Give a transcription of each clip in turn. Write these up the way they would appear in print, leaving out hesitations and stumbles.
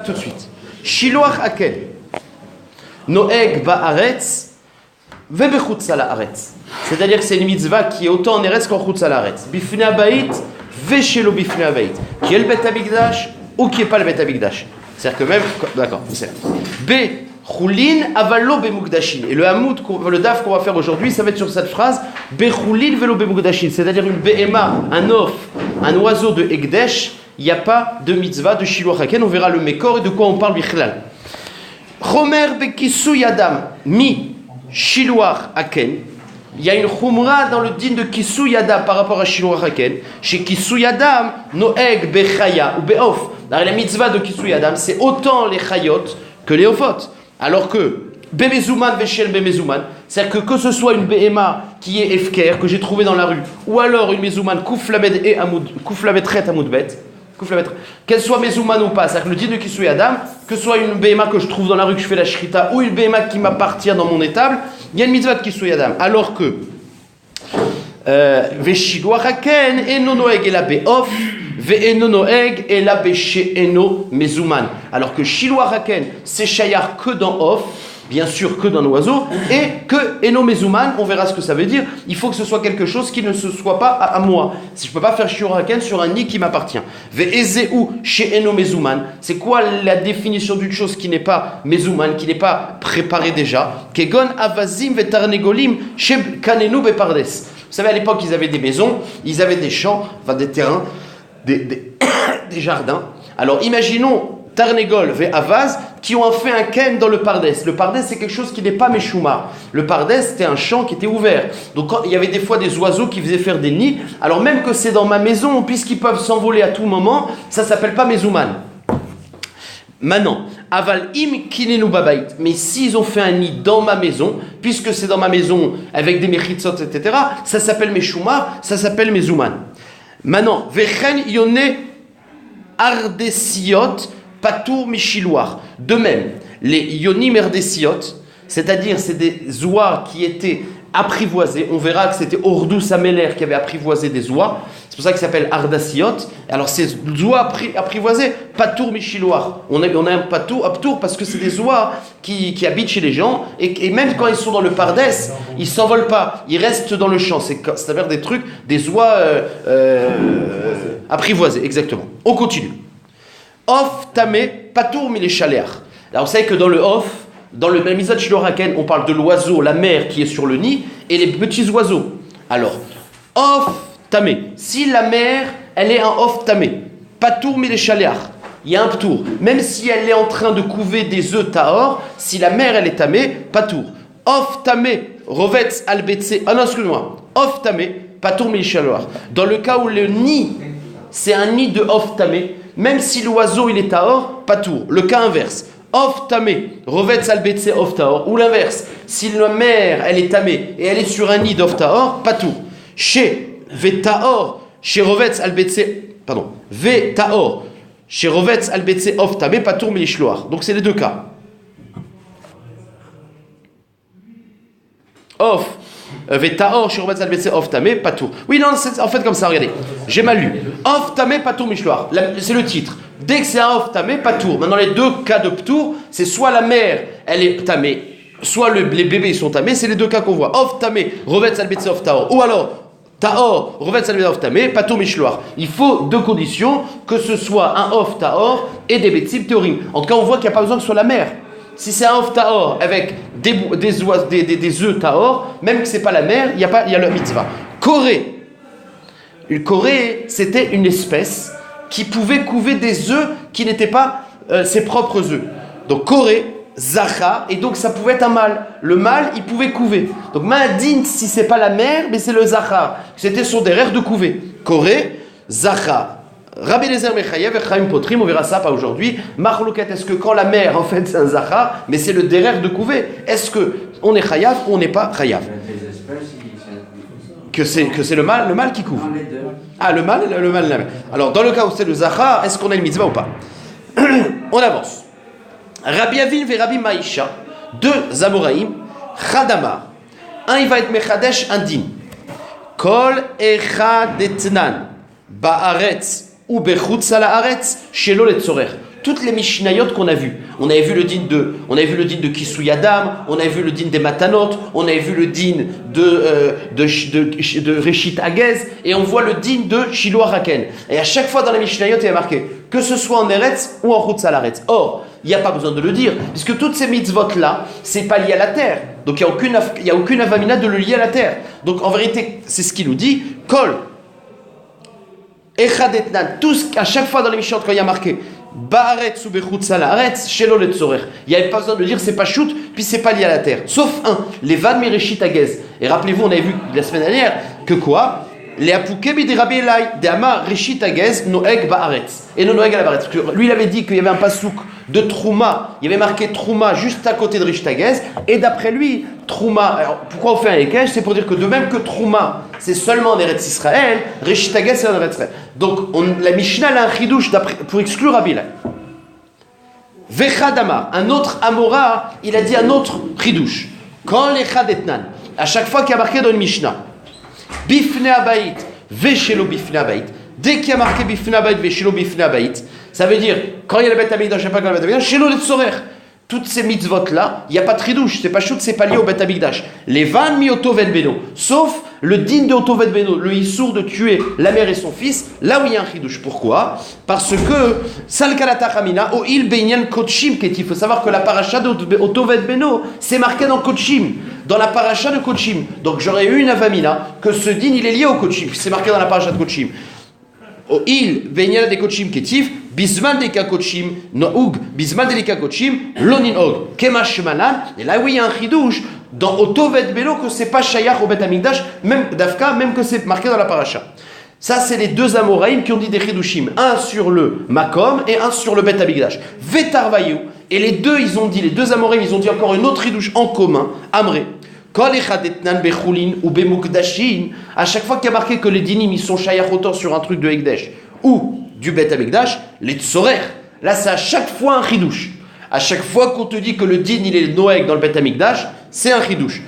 Tout de suite. Shiloach Aken. Noeg ba'aretz vebechutz ha'aretz. C'est-à-dire que c'est une mitzvah qui est autant en eretz qu'en chutz ha'aretz. Bifnei habayit veshelo bifnei habayit. Qui est le bet hamikdash ou qui est pas le bet hamikdash. C'est-à-dire que même, d'accord, c'est B. Choulin avalo bemukdashin. Et le hamoud, le daf qu'on va faire aujourd'hui, ça va être sur cette phrase Bechoulin velo bemukdashin. C'est-à-dire une behema, un off, un oiseau de Ekdesh. Il n'y a pas de mitzvah de Shiloach Haken. On verra le Mekor et de quoi on parle bichlal. Chomer bekisu yadam mi Shiloach Haken. Il y a une chumra dans le din de kisu yadam par rapport à Shiloach Haken. Chez kisu yadam noeg bechaya ou beof. La mitzvah de kisu yadam, c'est autant les chayot que les ofot. Alors que Bemezouman Veshel Bemezouman, c'est-à-dire que ce soit une Behema qui est Efker, que j'ai trouvé dans la rue, ou alors une Mezouman Kouflamed et Amoud, Kouflamed Ret Amoudbet, qu'elle soit Mezouman ou pas, c'est-à-dire que le dit de Kisui Adam, que ce soit une Behema que je trouve dans la rue, que je fais la Shrita, ou une Behema qui m'appartient dans mon étable, il y a une mitzvah de Kisui Adam. Alors que Veshiloach Haken eno noeg ela beof ve'eno noeg ela beshe'eno mezouman. Alors que Shiloach Haken c'est shayar que dans off, bien sûr que dans l'oiseau, et que eno mezouman, on verra ce que ça veut dire. Il faut que ce soit quelque chose qui ne se soit pas à moi. Si je peux pas faire Shiloach Haken sur un nid qui m'appartient. Ve'ezeu she'eno mezouman. C'est quoi la définition d'une chose qui n'est pas mezouman, qui n'est pas préparée déjà? Kegon avazim ve'tarnegolim she'kanenu bepardes. Vous savez, à l'époque, ils avaient des maisons, ils avaient des champs, enfin des terrains, des jardins. Alors, imaginons Tarnegol et Avaz qui ont fait un ken dans le Pardes. Le Pardes, c'est quelque chose qui n'est pas Meshouma. Le Pardes, c'était un champ qui était ouvert. Donc, il y avait des fois des oiseaux qui faisaient faire des nids. Alors, même que c'est dans ma maison, puisqu'ils peuvent s'envoler à tout moment, ça ne s'appelle pas Mezouman. Maintenant, aval im kinenu babait. Mais s'ils ont fait un nid dans ma maison, puisque c'est dans ma maison avec des mechitzot, etc., ça s'appelle meshuma, ça s'appelle mezouman. Maintenant, vechen yone ardesiot patour mishiloir. De même, les yonim ardesiot, c'est-à-dire c'est des oies qui étaient apprivoisés. On verra que c'était Ordus Ameler qui avait apprivoisé des oies. C'est pour ça qu'il s'appelle Ardasiot. Alors ces oies apprivoisées, Patour Michiloir. On a un Patour parce que c'est des oies qui habitent chez les gens et même quand ils sont dans le Pardes, ils s'envolent pas. Ils restent dans le champ. C'est-à-dire des trucs, des oies apprivoisées. Exactement. On continue. Off Tamé Patour Miléchaléar. Alors vous savez que dans le Off, dans le Mitzvah de Shiloach Haken, on parle de l'oiseau, la mère qui est sur le nid, et les petits oiseaux. Alors, off tamé. Si la mère, elle est un off tamé, patour miléchaléar, il y a un ptour. Même si elle est en train de couver des œufs tahor, si la mère, elle est tamé, patour. Off tamé, rovetz albetse. Ah non, excuse-moi. Off tamé, patour miléchaléar. Dans le cas où le nid, c'est un nid de off tamé, même si l'oiseau, il est tahor, patour. Le cas inverse. Off tamé, revetz albetse off tahor, ou l'inverse, si la mère elle est tamé et elle est sur un nid d'off tahor, pas tout. Chez vetahor, chez revetz albetse, pardon, vetahor, chez revetz albetse off tamé, pas tout milishloar. Donc c'est les deux cas. Off, vetahor, chez revetz albetse off tamé, pas tout. Oui, non, c'est en fait comme ça, regardez, j'ai mal lu. Off tamé, pas tout milishloar, c'est le titre. Dès que c'est un off tamé, pas tour. Maintenant, les deux cas de ptour, c'est soit la mère, elle est tamée, soit les bébés sont tamés, c'est les deux cas qu'on voit. Off tamé, revetz albetse off taor. Ou alors, taor, revetz albetse off tamé, pas tour mishloar. Il faut deux conditions, que ce soit un off taor et des betzim théorim. En tout cas, on voit qu'il n'y a pas besoin que ce soit la mère. Si c'est un off taor avec des œufs taor, même que ce n'est pas la mère, il y a le mitzvah. Corée. Une corée, c'était une espèce qui pouvait couver des œufs qui n'étaient pas ses propres œufs. Donc, Koré, Zacha, et donc ça pouvait être un mâle. Le mâle, il pouvait couver. Donc, Ma'adin, si c'est pas la mère, mais c'est le Zacha. C'était son derrière de couver. Koré, Zacha. Rabbi Eliezer Mechayev et Chaim Potrim, on verra ça pas aujourd'hui. Marloket, est-ce que quand la mère, en fait, c'est un Zacha, mais c'est le derrière de couver, est-ce qu'on est Chayav ou on n'est pas Chayav? Que c'est le mâle qui couvre. Ah, le mâle. Alors, dans le cas où c'est le Zachar, est-ce qu'on a une mitzvah ou pas? On avance. Rabbi Avin et Rabbi Maïcha, deux Amoraïm, Chadamar. Un, il va être Mechadesh, un din. Kol echad etnan, ba'aretz ou bechutz ha'aretz, shelo letzorer. toutes les Mishnayot qu'on a vues. On avait vu le din de Kisui Adam, on avait vu le din des Matanot, on avait vu le din de Reshit Hagez, et on voit le din de Shiloh Haken. Et à chaque fois dans les Mishnayot, il y a marqué que ce soit en Eretz ou en Chutz al Aretz. Or, il n'y a pas besoin de le dire, puisque toutes ces mitzvot-là, c'est pas lié à la terre. Donc il n'y a aucune avamina de le lier à la terre. Donc en vérité, c'est ce qu'il nous dit. Kol, Echad etnan, à chaque fois dans les Mishnayot, quand il y a marqué Ba'aretz ou bechutz al haaretz, shelo letzorer. Il n'y avait pas besoin de dire c'est pas shoot, puis c'est pas lié à la terre. Sauf les van mereshit hagez. Et rappelez-vous, on avait vu la semaine dernière que quoi? Les apouké bide Rabbi Elai, de ama reshit hagez noeg ba'aretz. Et non noeg à la ba'aretz. Lui, il avait dit qu'il y avait un pasouk de Trouma, il y avait marqué Trouma juste à côté de Reshit hagez. Et d'après lui, Trouma, alors pourquoi on fait un ekej? C'est pour dire que de même que Trouma, c'est seulement en Eretz Israël, Reshit hagez c'est en Eretz Israël. Donc la Mishnah a un chidouche pour exclure Rabbi Elai. Vechadama, un autre Amora, il a dit un autre chidouche. Quand les Chadetnan, à chaque fois qu'il y a marqué dans une Mishnah, Bifne Abayit, Veshelo Bifne Abayit, dès qu'il y a marqué Bifne Abayit, Veshelo Bifne Abayit, ça veut dire, quand il y a le Bet Hamikdash, je ne sais pas quand il y a le Bet Hamikdash, Shelo Letzorer. Toutes ces mitzvot-là, il n'y a pas de tridouche, c'est pas shoot, c'est pas lié au Bet Hamikdash. Les van mi Otovet Beno, sauf le din de Otovet Beno, le issour de tuer la mère et son fils, là où il y a un tridouche. Pourquoi? Parce que, Salkalata Chamina, o il Beinyan Kochim, il faut savoir que la paracha de Otovet Beno, c'est marqué dans Kochim, dans la paracha de Kochim. Donc j'aurais eu une avamina que ce din il est lié au Kochim, c'est marqué dans la paracha de Kochim. O il Beinyan de Kochim Ketif, Bisman de Kakochim, Noug, Bisman de Kakochim, Lonin Og, Kemash Manan, et là oui il y a un chidouche dans Otovet Beno que c'est pas Shayach au Bet Hamikdash, même d'Afka, même que c'est marqué dans la paracha. Ça c'est les deux Amoraïm qui ont dit des chidushim, un sur le Makom et un sur le Bet Hamikdash. Vetarvayou, et les deux ils ont dit, les deux Amoraïm ils ont dit encore une autre chidouche en commun, Amré. Kol echad etnan bechulin ou bemukdashin, à chaque fois qu'il y a marqué que les dinim ils sont Shayach autant sur un truc de Hekdesh ou du Bet Hamikdash, les tsorer, là c'est à chaque fois un chidouche. À chaque fois qu'on te dit que le din il est noeg dans le Bet Hamikdash, c'est un chidouche.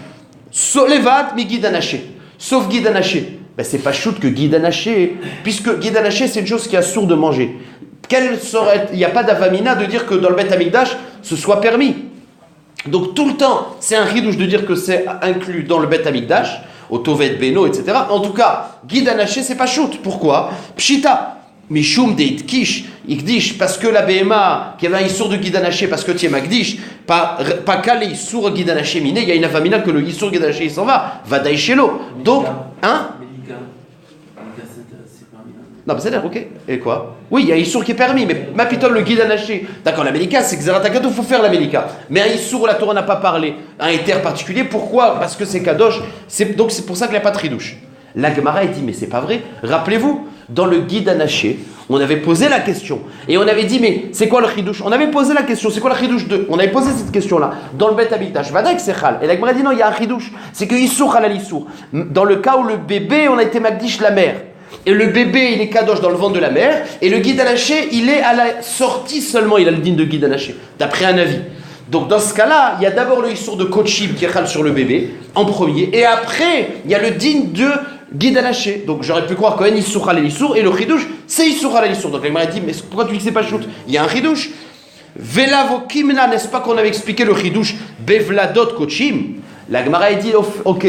Solevat mi guidanaché, sauf guidanaché. Ben c'est pas shoot que guidanaché, puisque guidanaché c'est une chose qui est sourd de manger. Il n'y a pas d'avamina de dire que dans le Bet Hamikdash ce soit permis. Donc tout le temps c'est un chidouche de dire que c'est inclus dans le Bet Hamikdash, au Tovet Beno, etc. En tout cas, guidanaché c'est pas shoot. Pourquoi? Pshita. Mishum de Itkish, Ikdish, parce que la BMA, qui avait un issour de guidanaché, parce que tu es Magdish, pas qu'à l'issour guidanaché miné, il y a une avamina que le issour guidanaché il s'en va daïchelo. Donc, hein? Non, mais c'est l'air, ok. Et quoi? Oui, il y a un issour qui est permis, mais ma pitole, le guidanaché. D'accord, la Mélika, c'est Xeratakato, il faut faire la Mélika. Mais un issour, la Torah n'a pas parlé, un éther particulier, pourquoi? Parce que c'est Kadosh, donc c'est pour ça qu'il n'y a pas de tridouche. La Gemara, elle dit, mais c'est pas vrai. Rappelez-vous, dans le guide anaché, on avait posé la question. Et on avait dit, mais c'est quoi le chidouche? On avait posé la question, c'est quoi le chidouche de... On avait posé cette question-là. Dans le Bet Hamikdash, Vadak c'est chal. Et la Gemara dit, non, il y a un chidouche. C'est que Issour halal Issour. Dans le cas où le bébé, on a été Magdish la mère. Et le bébé, il est kadosh dans le ventre de la mère. Et le guide anaché, il est à la sortie seulement, il a le din de guide anaché. D'après un avis. Donc dans ce cas-là, il y a d'abord le Issour de Kochim qui est chal sur le bébé, en premier. Et après, il y a le din de guide anaché. Donc j'aurais pu croire qu'un Issour halal Issour et le chidouche, c'est Issour halal Issour. Donc il m'a dit, mais pourquoi tu dis que c'est pas shoot? Il y a un chidouche. Velavo kimna, n'est-ce pas qu'on avait expliqué le chidouche Bevladot Kochim? La Gemara a dit, ok,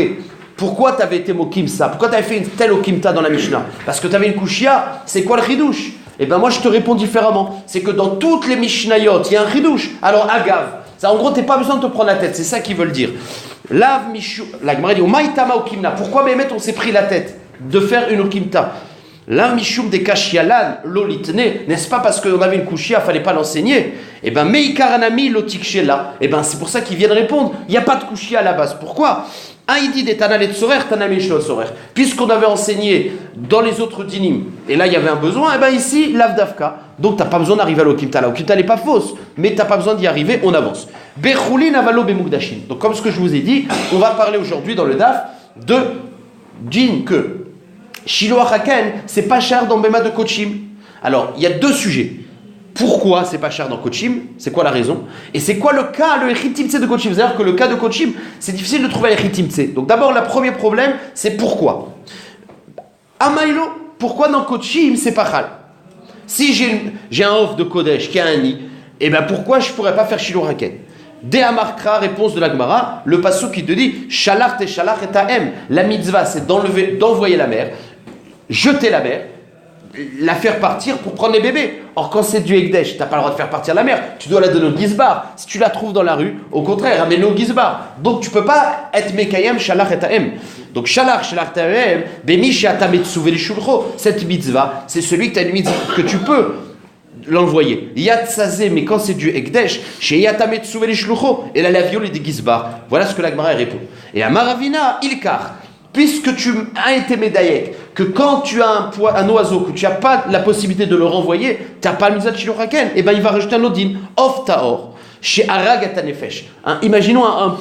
pourquoi tu avais été mokim ça? Pourquoi tu avais fait une telle okimta dans la Mishnah? Parce que tu avais une kushia, c'est quoi le chidouche? Eh bien moi je te réponds différemment. C'est que dans toutes les Mishnayot, il y a un chidouche. Alors agav, ça en gros tu n'as pas besoin de te prendre la tête, c'est ça qu'ils veulent dire. Lav Mishu, la Gemara dit, Maïtama okimna, pourquoi Mehmet on s'est pris la tête de faire une okimta? Lav Mishum de kashialan lolitne, n'est-ce pas parce qu'on avait une kushia, fallait pas l'enseigner? Eh bien meikaranami lotikshela, eh bien c'est pour ça qu'ils viennent répondre, il n'y a pas de kushia à la base. Pourquoi? Puisqu'on avait enseigné dans les autres dinim, et là il y avait un besoin, et bien ici, l'avdavka. Donc tu n'as pas besoin d'arriver à l'okimta. L'okimta n'est pas fausse, mais tu n'as pas besoin d'y arriver, on avance. Bechulin avalo bemugdashin. Donc comme ce que je vous ai dit, on va parler aujourd'hui dans le daf de din que Shiloh Haken, c'est pas cher dans Bema de Kochim. Alors il y a deux sujets. Pourquoi c'est pas cher dans Kochim? C'est quoi la raison? Et c'est quoi le cas, le Echitimtse de Kochim? C'est-à-dire que le cas de Kochim, c'est difficile de trouver Echitimtse. Donc d'abord, le premier problème, c'est pourquoi. Amaïlo, pourquoi dans Kochim, c'est pas chal? si j'ai un off de Kodesh qui a un nid, et ben pourquoi je ne pourrais pas faire Shiloh Haken? Dès Amarkra, réponse de la Gemara, le passouk qui te dit Shalach te shalach et ta'em. La mitzvah, c'est d'envoyer la mère, jeter la mère, la faire partir pour prendre les bébés. Or, quand c'est du Ekdesh, tu n'as pas le droit de faire partir la mère, tu dois la donner au Gizbar. Si tu la trouves dans la rue, au contraire, ramène-la au Gizbar. Donc, tu ne peux pas être Mekayem, Shalach et ta'em. Donc, Shalach ta'em, Bemishi atametsuve le shulcho. Cette mitzvah, c'est celui que tu as une mitzvah que tu peux l'envoyer. Yatsazé, mais quand c'est du Ekdesh, chez Yatametsuve les shlucho, et la laviole et des Gizbar. Voilà ce que la Gemara répond. Et à Maravina, Ilkar, puisque tu as été médaillé, que quand tu as un oiseau, que tu n'as pas la possibilité de le renvoyer, tu n'as pas le mizat Shiloh Haken, et bien il va rajouter un odin, Of Taor, chez Arag Atanefesh. Imaginons un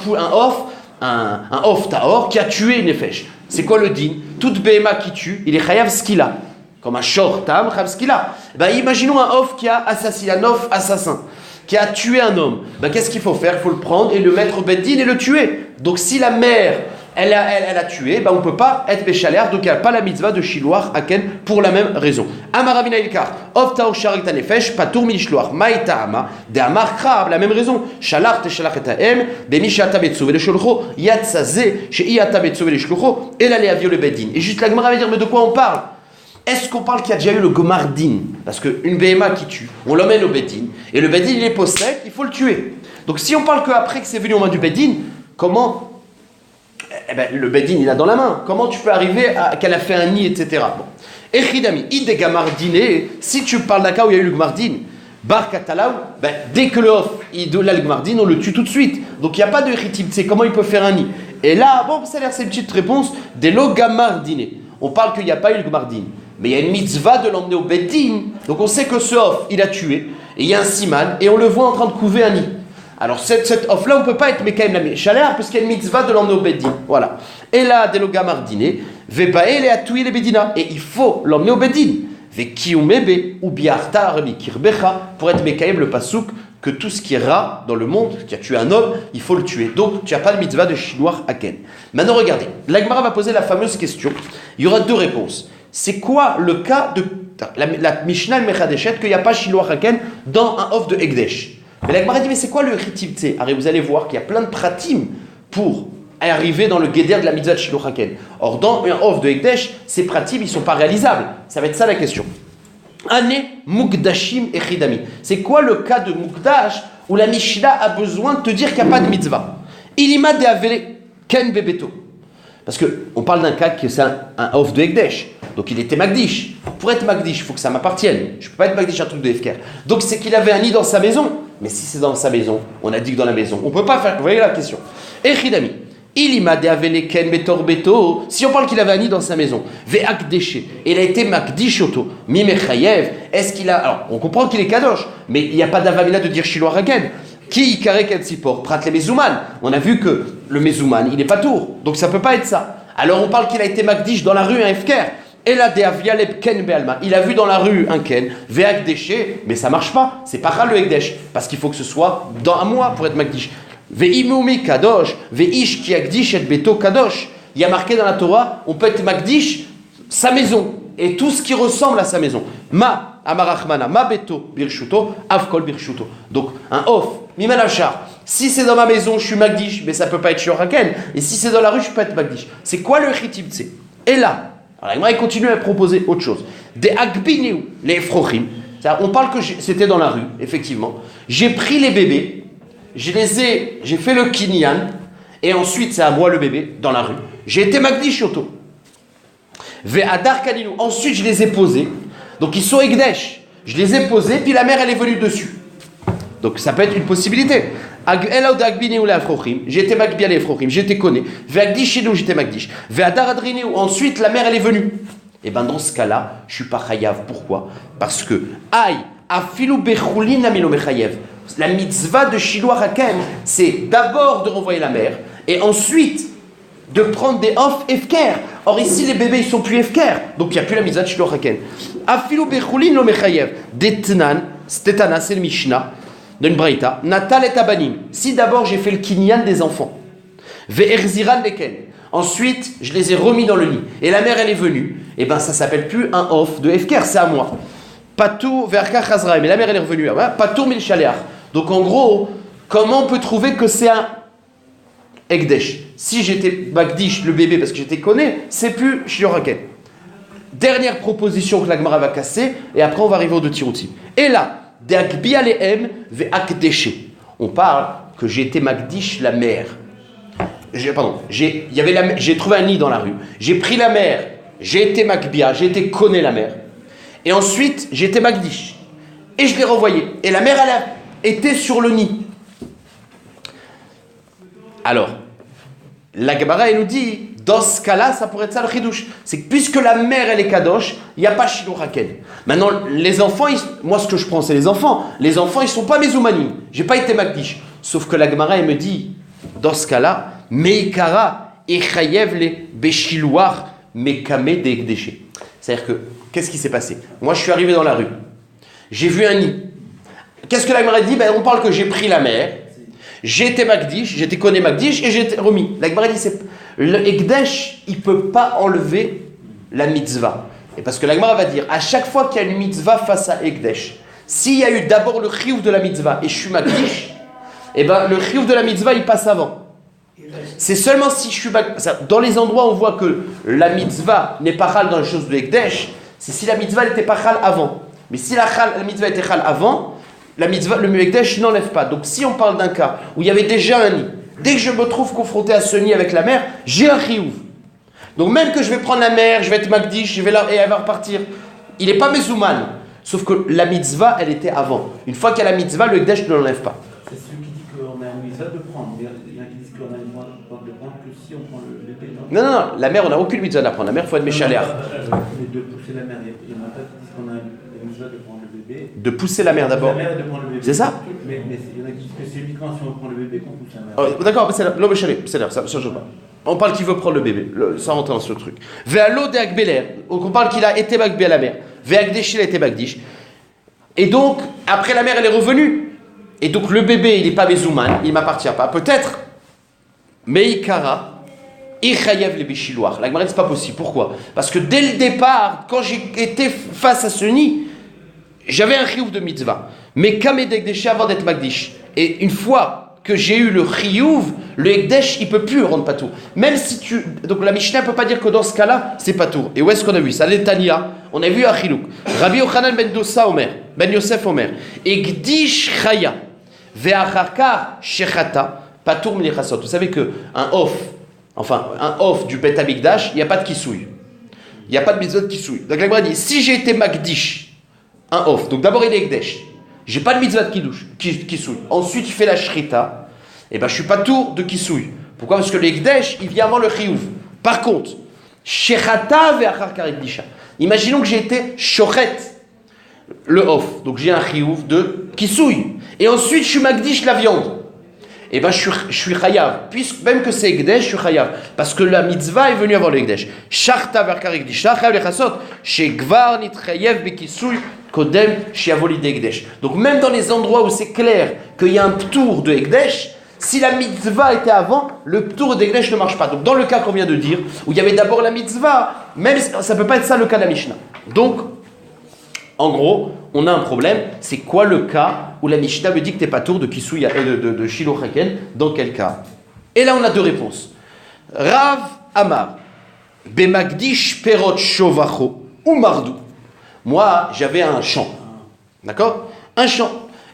Of Taor qui a tué une Nefesh. C'est quoi le din? Toute Behema qui tue, il est Chayav Skila. Comme un short tam, Khavskila. Ben, imaginons un off qui a assassiné, un off assassin, qui a tué un homme. Ben, qu'est-ce qu'il faut faire? Il faut le prendre et le mettre au beddin et le tuer. Donc, si la mère, elle a tué, ben, on ne peut pas être béchalère, donc il n'y a pas la mitzvah de Shiloh Haken pour la même raison. Amaravina Ilkar, Of Taor Sharik Tanefesh, Patour Milishloach, Maïtahama, de Amar Krab, la même raison. Shalach te Shalach et Ta'em, Bemisha Tabetsuve le Shulcho, Yatsazé, chez Iatabetsuve le Shulcho, et la Léavio le beddin. Et juste la Gemara va dire, mais de quoi on parle? Est-ce qu'on parle qu'il y a déjà eu le gomardin? Parce qu'une BMA qui tue, on l'emmène au Bedin, et le Bedin il est possède, il faut le tuer. Donc si on parle qu'après que c'est venu aux mains du Bedin, comment? Eh ben, le Bedin il a dans la main. Comment tu peux arriver à qu'elle a fait un nid, etc. Bon. Echidami, ide gamardine, si tu parles d'un cas où il y a eu le gomardin, bar katalaou, ben, dès que le off, il donne le gomardin, on le tue tout de suite. Donc il n'y a pas de echitib, c'est comment il peut faire un nid. Et là, bon, ça a l'air c'est une petite réponse, des lo gamardine. On parle qu'il n'y a pas eu le gomardin. Mais il y a une mitzvah de l'emmener au Beddin. Donc on sait que ce off, il a tué. Et il y a un siman. Et on le voit en train de couver un nid. Alors cet off-là, on ne peut pas être Mekaim la chaleur, parce qu'il y a une mitzvah de l'emmener au Beddin. Voilà. Et là, Deloga Mardine, Vebael et Atouil les Bedina. Et il faut l'emmener au Beddin. Vekiumebe ou Biarta Arabi Kirbecha, pour être Mekaim le pasouk, que tout ce qui est rat dans le monde, qui a tué un homme, il faut le tuer. Donc tu n'as pas de mitzvah de Shiloh Haken. Maintenant regardez, l'Agmara va poser la fameuse question. Il y aura deux réponses. C'est quoi le cas de la Mishnah Mechadeshet qu'il n'y a pas Shiloh Haken dans un off de Ekdesh? Mais l'Agmara dit, mais c'est quoi le ritivté? Alors vous allez voir qu'il y a plein de pratim pour arriver dans le guéder de la mitzvah de Shiloh Haken. Or dans un off de Ekdesh, ces pratim, ils ne sont pas réalisables. Ça va être ça la question. Ane Mukdashim et Chidami. C'est quoi le cas de Mukdash où la Mishnah a besoin de te dire qu'il n'y a pas de mitzvah? Ilima de Avele Ken Bebeto. Parce qu'on parle d'un cas que c'est un off de Ekdesh. Donc il était Magdish. Pour être Magdish, il faut que ça m'appartienne. Je ne peux pas être Magdish un truc de Efker. Donc c'est qu'il avait un nid dans sa maison. Mais si c'est dans sa maison, on a dit que dans la maison, on ne peut pas faire. Vous voyez la question. Et Chidami. Ilima de Avele Ken Betor Beto. Si on parle qu'il avait un nid dans sa maison. Ve'akdeshe. Il a été Magdishoto. Mimechayev. Est-ce qu'il a. Alors on comprend qu'il est Kadosh. Mais il n'y a pas d'avamina de dire Shiloh Haken. Qui Ikare Ketsipor Prat les Mezouman. On a vu que le Mezouman, il n'est pas tour. Donc ça ne peut pas être ça. Alors on parle qu'il a été Magdish dans la rue, un Efker. Et là, Ken Be'alma. Il a vu dans la rue un Ken, Ve'ak déché, mais ça marche pas. C'est pas le Ekdesh. Parce qu'il faut que ce soit dans un mois pour être Magdish. Ve'imumi Kadosh, Ve'ish ki Akdish et Beto Kadosh. Il y a marqué dans la Torah, on peut être Magdish, sa maison, et tout ce qui ressemble à sa maison. Ma, Amarachmana, Ma Beto, Birshuto, Avkol Birshuto. Donc, un off, Mimanachar. Si c'est dans ma maison, je suis Magdish, mais ça peut pas être Shiloh Haken. Et si c'est dans la rue, je peux pas être Magdish. C'est quoi le Chitibtse? Et là, alors il continue à proposer autre chose. Des Akbineu, les Efrochim. On parle que c'était dans la rue, effectivement. J'ai pris les bébés, j'ai fait le kinyan, et ensuite c'est à moi le bébé, dans la rue. J'ai été Magdish Yoto. Ve'adar Kalinu. Ensuite je les ai posés. Donc ils sont Ekdesh. Je les ai posés, puis la mère elle est venue dessus. Donc ça peut être une possibilité. J'étais Magbial et Frochim, j'étais Koné. Ve'agdish chez nous, j'étais Magdish. Ve'adar Adrineu. Ensuite la mère elle est venue. Et bien dans ce cas-là, je suis pas chayav. Pourquoi? Parce que aïe, afilu bechulin amilo mechayev. La mitzvah de Shiloh Haken, c'est d'abord de renvoyer la mère et ensuite de prendre des off efker. Or ici les bébés ils sont plus efker, donc il n'y a plus la mitzvah de Shiloh Haken. Afilu bechulin lo mechayev. Detnan, stetana c'est le Mishnah d'une braïta. Natal et abanim. Si d'abord j'ai fait le kinyan des enfants, ve'erziran leken. Ensuite, je les ai remis dans le nid. Et la mère, elle est venue. Et bien, ça s'appelle plus un off de Efker, c'est à moi. Patur verka chazra. Mais la mère elle est revenue. Patur mil shaleach. Donc en gros, comment on peut trouver que c'est un Ekdesh? Si j'étais Magdish, le bébé, parce que j'étais conné, c'est plus Shioraken. Dernière proposition que la Gemara va casser, et après on va arriver aux deux tiroutim. Et là, Deakbi alehem ve akdeshe. On parle que j'ai été Magdish, la mère. J'ai trouvé un nid dans la rue. J'ai pris la mère, j'ai été Makbia, j'ai été conné la mère. Et ensuite, j'ai été Magdish. Et je l'ai renvoyé. Et la mère, elle a été sur le nid. Alors, la Gemara, elle nous dit, dans ce cas-là, ça pourrait être ça le chidouche. C'est que puisque la mère, elle est kadosh, il n'y a pas shiloh haken. Maintenant, les enfants, moi, ce que je prends, c'est les enfants. Les enfants, ils ne sont pas mezoumanim. Je n'ai pas été Magdish. Sauf que la Gemara, elle me dit, dans ce cas-là, meikara echayev le beshilouar mekame deekdeshe. C'est-à-dire que, qu'est-ce qui s'est passé? Moi, je suis arrivé dans la rue. J'ai vu un nid. Qu'est-ce que la Gemara dit? On parle que j'ai pris la mère. J'ai été Magdish, j'ai été conné Magdish et j'ai été remis. La Gemara dit, le Ekdesh, il ne peut pas enlever la mitzvah. Et parce que la Gemara va dire, à chaque fois qu'il y a une mitzvah face à Ekdesh, s'il y a eu d'abord le chiyuv de la mitzvah et je suis Magdish, et ben le chiyuv de la mitzvah, il passe avant. C'est seulement si je suis Magdish. Dans les endroits où on voit que la mitzvah n'est pas chal dans les choses de Ekdesh, c'est si la mitzvah n'était pas chal avant. Mais si la mitzvah était chal avant, la mitzvah, le Ekdesh n'enlève pas. Donc si on parle d'un cas où il y avait déjà un nid, dès que je me trouve confronté à ce nid avec la mère, j'ai un chiyuv. Donc même que je vais prendre la mère, je vais être Magdish, et elle va repartir. Il n'est pas mezouman. Sauf que la mitzvah, elle était avant. Une fois qu'il y a la mitzvah, le Ekdesh ne l'enlève pas. C'est celui qui dit qu'on a une mitzvah de prendre. Il y en a qui disent qu'on a une mitzvah de prendre que si on prend le bébé. Non, la mère, on n'a aucune mitzvah d'apprendre. La mère, il faut être méchaléar. Mais de pousser la mère, il y en a pas qui disent qu'on a une mitzvah de prendre le bébé. De pousser la mère d'abord. La mère de prendre le bébé. C'est ça? Mais il y en a qui disent que c'est uniquement si on prend le bébé qu'on pousse la mère. Oh, d'accord, mais c'est l'homme méchalé, c'est là, ça change pas. On parle qu'il veut prendre le bébé, sans rentrer dans ce truc. Ve'alo de Akbeler, on parle qu'il a été Magbi à la mère. Ve'akdesh, il a été Magdish. Et donc, après la mère, elle est revenue. Et donc, le bébé, il n'est pas Bezouman, il ne m'appartient pas. Peut-être, Meikara, Ichayev le Bishilouar. La Gemara, c'est pas possible. Pourquoi? Parce que dès le départ, quand j'ai été face à ce nid, j'avais un chiyuv de mitzvah. Mais Kamedek déché avant d'être Magdish. Et une fois que j'ai eu le chiyuv, le Ekdesh, il ne peut plus rendre patour. Même si tu. Donc la Mishnah ne peut pas dire que dans ce cas-là, c'est patour. Et où est-ce qu'on a vu ça? L'Etania, on a vu à Chilouk. Rabbi Yochanan ben Dossa Omer, ben Yosef Omer, Ekdish Chaya, Ve'acharka Shechata, patour Melichasot. Vous savez qu'un off du Bet Amikdash, il n'y a pas de kisouille. Il n'y a pas de mitzvah de kisouille. Donc la Gemara dit, si j'ai été Magdish, un off, donc d'abord il est Ekdesh. J'ai pas de mitzvah de kisouille. Ensuite, il fait la shrita. Et ben, je suis pas tour de kisouille. Pourquoi? Parce que le Ekdesh, il vient avant le chiyuv. Par contre, shechata ve'achar karidisha. Imaginons que j'ai été shochet, le off. Donc j'ai un chiyuv de kisouille. Et ensuite, je suis magdish la viande. Et ben, je suis chayav. Puisque même que c'est Ekdesh, je suis chayav. Parce que la mitzvah est venue avant le Ekdesh. Sharta ve'achar karidisha, chayav lechasot, shegvar nitchayev bekisouille. Kodem Shiavoli de Ekdesh. Donc même dans les endroits où c'est clair qu'il y a un ptour de Ekdesh, si la mitzvah était avant, le ptour de Ekdesh ne marche pas. Donc dans le cas qu'on vient de dire, où il y avait d'abord la mitzvah, même ça ne peut pas être ça le cas de la Mishnah. Donc, en gros, on a un problème. C'est quoi le cas où la Mishnah me dit que tu n'es pas tour de Kisouya et de Shiloh Haken? Dans quel cas? Et là on a deux réponses. Rav Amar, Bemagdish Perot Shovacho ou Mardou. Moi, j'avais un champ, d'accord? Un champ.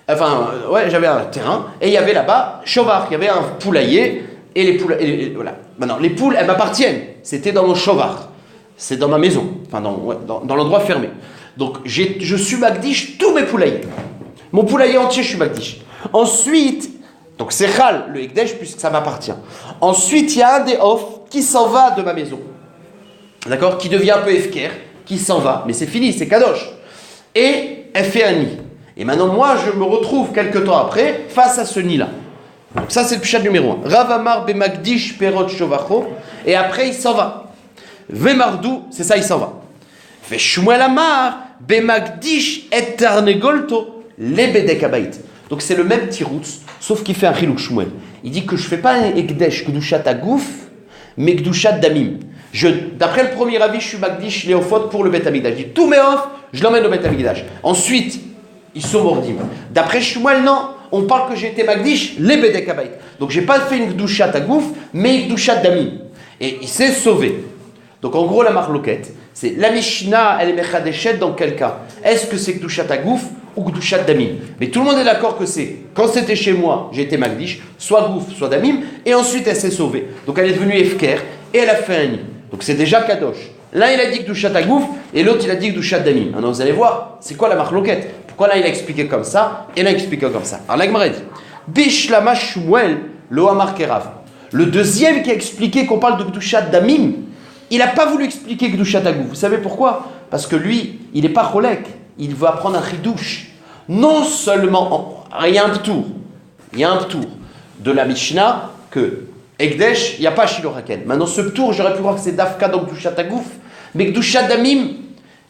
Enfin, j'avais un terrain, et il y avait là-bas, Chovar, il y avait un poulailler, et les poules, voilà. Maintenant, les poules, elles m'appartiennent. C'était dans mon Chovar. C'est dans ma maison, enfin, dans l'endroit fermé. Donc, je suis Magdish tous mes poulaillers. Mon poulailler entier, je suis Magdish. Ensuite, donc c'est Chal, le Ekdesh, puisque ça m'appartient. Ensuite, il y a un des off qui s'en va de ma maison, d'accord? Qui devient un peu efker, qui s'en va, mais c'est fini, c'est kadosh. Et elle fait un nid. Et maintenant, moi, je me retrouve quelques temps après face à ce nid-là. Donc ça, c'est le pshat numéro 1. Rav Amar bemagdish perot shovacho. Et après, il s'en va. Vemardou, c'est ça, il s'en va. Shmuel Amar bemagdish et tarnegolto lebedek abayit. Donc c'est le même tiroutz, sauf qu'il fait un chilouk Shmuel. Il dit que je ne fais pas un ekdesh kdushat agouf, mais kdushat damim. D'après le premier avis, je suis Magdish Léophot pour le Bet Amikdash. Je dis tous mes offres, je l'emmène au Bet Amikdash. Ensuite, ils sont mordim. D'après Shmuel, non. On parle que j'ai été Magdish, les Bedek Habayit. Donc j'ai pas fait une Gdushat à Gouf, mais une Gdushat Damim. Et il s'est sauvé. Donc en gros, la marloquette, c'est la Mishnah, elle est Mechadeshet dans quel cas? Est-ce que c'est Gdushat à Gouf ou Gdushat Damim? Mais tout le monde est d'accord que c'est, quand c'était chez moi, j'ai été Magdish, soit Gouf, soit Damim, et ensuite elle s'est sauvée. Donc elle est devenue Efker, et elle a fait un nid. Donc c'est déjà Kadosh. L'un il a dit Gdushat à Gouf, et l'autre il a dit Gdushat Damim. Alors vous allez voir, c'est quoi la marloquette? Pourquoi là il a expliqué comme ça et là il a expliqué comme ça? Alors la Gemara dit Bishlama Shmuel lo amar kerav. Le deuxième qui a expliqué qu'on parle de Gdushat Damim, il n'a pas voulu expliquer Gdushat Agouf. Vous savez pourquoi? Parce que lui, il n'est pas cholek, il veut apprendre un chidouche. Non seulement, il y a un ptour de la Mishnah que Ekdesh, il n'y a pas Shiloraken. Maintenant ce ptour, j'aurais pu croire que c'est Dafka dans Gdushat Agouf, mais Gdushat Damim,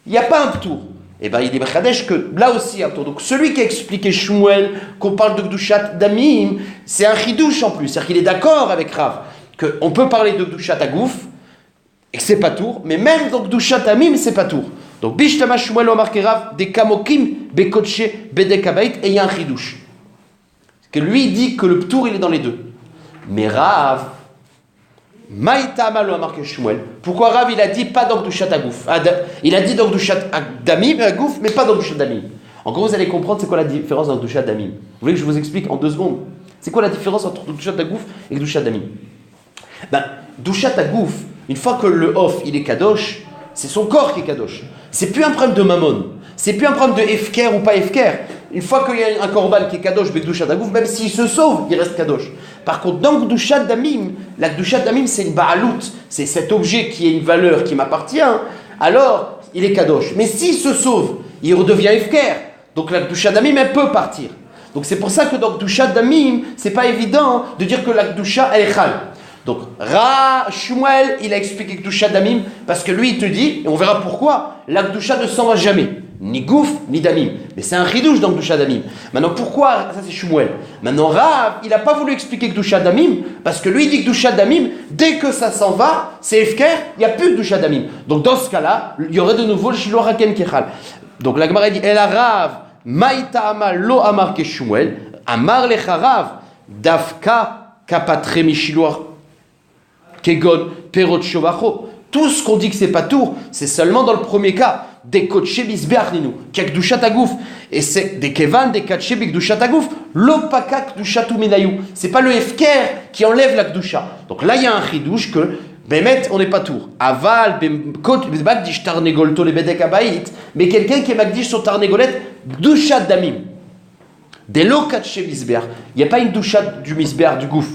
il n'y a pas un ptour. Et bien il est Mechadesh que là aussi il y a un tour. Donc celui qui a expliqué Shmuel qu'on parle de Gdushat Damim, c'est un chidouche en plus. C'est-à-dire qu'il est d'accord avec Rav qu'on peut parler de Gdushat Agouf et que c'est pas tour, mais même dans Gdushat Damim c'est pas tour. Donc Bishtama Shmuel Omar Kerav des Kamokim Bekoche Bedek Habayit et il y a un chidouche. Que lui il dit que le tour il est dans les deux. Mais Rav Maïtama lo amar Shmuel. Pourquoi Rav il a dit pas dans Gdushat Agouf? Il a dit dans Gdushat Damim Agouf, mais pas dans Gdushat Damim. En gros, vous allez comprendre c'est quoi la différence dans Gdushat Damim. Vous voulez que je vous explique en 2 secondes? C'est quoi la différence entre Gdushat Agouf et Gdushat Damim? Gdushat Agouf, une fois que le off il est kadosh, c'est son corps qui est kadosh. C'est plus un problème de mammon. C'est plus un problème de efker ou pas efker. Une fois qu'il y a un korban qui est kadosh, Gdushat Agouf, même s'il se sauve, il reste kadosh. Par contre, dans Gdushat Damim, la Gdushat Damim, c'est une ba'alout, c'est cet objet qui a une valeur qui m'appartient, alors il est kadosh. Mais s'il se sauve, il redevient efker. Donc la Gdushat Damim, elle peut partir. Donc c'est pour ça que dans Gdushat Damim, c'est pas évident de dire que la Gdusha, elle est chal. Donc Shmuel, il a expliqué Gdushat Damim, parce que lui, il te dit, et on verra pourquoi, la Gdusha ne s'en va jamais. Ni Gouf, ni Damim. Mais c'est un chidouche dans Gdushat Damim. Maintenant, pourquoi? Ça, c'est Shmuel. Maintenant, Rav, il n'a pas voulu expliquer Gdushat Damim, parce que lui, il dit Gdushat Damim, dès que ça s'en va, c'est Efker, il n'y a plus de Gdushat Damim. Donc, dans ce cas-là, il y aurait de nouveau le Shiloraken Kechal. Donc, la Gemara dit, El Rav, Maïta Amal lo Amar ke Shmuel, Amar lecha Rav, Dafka kapatre mishiloar kegon perot shovacho. Tout ce qu'on dit que c'est pas tour, c'est seulement dans le premier cas. Des kotche bisbeach ninu, qui a Gdushat Agouf. Et c'est des kevan, des katche Gdushat Agouf, l'opaka Gdushat umenayou. C'est pas le efker qui enlève la Gdusha. Donc là, il y a un chidouche que, Bémet, on n'est pas tour. Aval, kot, magdish tarnegolto le bedek habayit. Mais quelqu'un qui est magdish son tarnegolet, Gdushat Damim. Des lo katche bisbeach. Il n'y a pas une Gdushat du misbeach du gouf.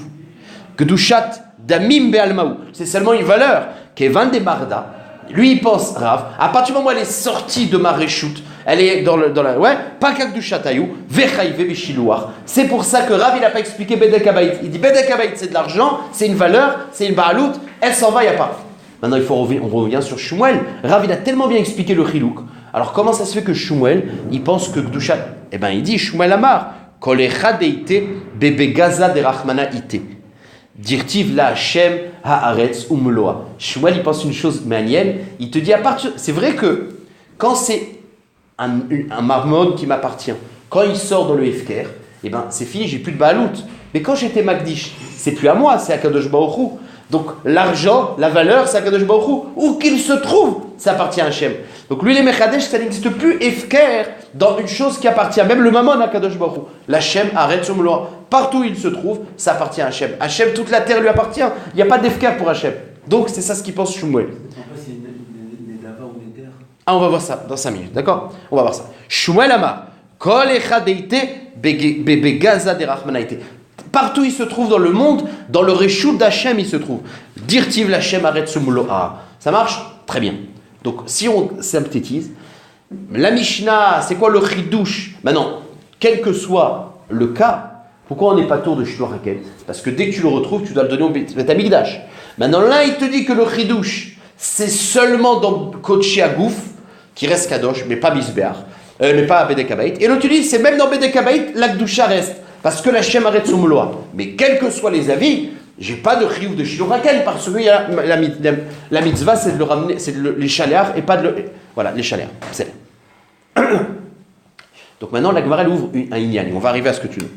Gdushat Damim be'almaou. C'est seulement une valeur. Kevan de Marda. Lui, il pense, Rav, à partir du moment où elle est sortie de ma réchoute, elle est dans la. Ouais, pas qu'avec du chataïou, vechaïve bichilouar. C'est pour ça que Rav, il n'a pas expliqué Bedek Habayit. Il dit Bedek Habayit, c'est de l'argent, c'est une valeur, c'est une ba'alout, elle s'en va, il n'y a pas. Maintenant, on revient sur Shmuel. Rav, il a tellement bien expliqué le chilouk. Alors, comment ça se fait que Shmuel, il pense que Gdushat. Eh bien, il dit Shmuel Amar, Kol echad deite, bebe gaza de rachmana ite. Dirtiv la Hashem haaretz umloa. Shmuel, il pense une chose manienne. Il te dit à partir. C'est vrai que quand c'est un marmon qui m'appartient, quand il sort dans le Hefker, eh ben c'est fini, j'ai plus de ba'alout. Mais quand j'étais Magdish, c'est plus à moi, c'est à Kadosh Baruch Hu. Donc l'argent, la valeur, c'est à Kadosh Baruch Hu. Où qu'il se trouve, ça appartient à Hashem. Donc lui, les Mechadesh, ça n'existe plus Hefker dans une chose qui appartient. Même le mammon à Kadosh Baruch Hu. L'Hashem haaretz umloa. Partout où il se trouve, ça appartient à Hachem. Hachem, toute la terre lui appartient. Il n'y a pas d'efker pour Hachem. Donc, c'est ça ce qu'il pense Shmuel. En fait, c'est les dava ou les terres. Ah, on va voir ça dans 5 minutes, d'accord? On va voir ça. Shmuel Amar, Kol echadeite begaza de rachmanaite. Partout où il se trouve dans le monde, dans le réchout d'Hachem, il se trouve. Dirtiv l'Hachem haaretz umloa. Ça marche? Très bien. Donc, si on synthétise, la Mishnah, c'est quoi le chidouche? Maintenant, quel que soit le cas, pourquoi on n'est pas tour de Shiloh-Haken? Parce que dès que tu le retrouves, tu dois le donner au Bet Amikdash. Maintenant là, il te dit que le chidouche, c'est seulement dans Kotche Agouf, qui reste Kadosh, mais pas Bisbeach, mais pas Bedek Habayit. Et l'autre tu dis, c'est même dans Bedek Habayit, la Gdusha reste, parce que la Shem haaretz umloa. Mais quels que soient les avis, j'ai pas de chiyuv de shiloh haken parce que il y a la mitzvah, c'est de le ramener, c'est les chaléar et pas de le. Voilà, les chaléar. C'est. Donc maintenant, la Gemara ouvre un inyan. On va arriver à ce que tu veux.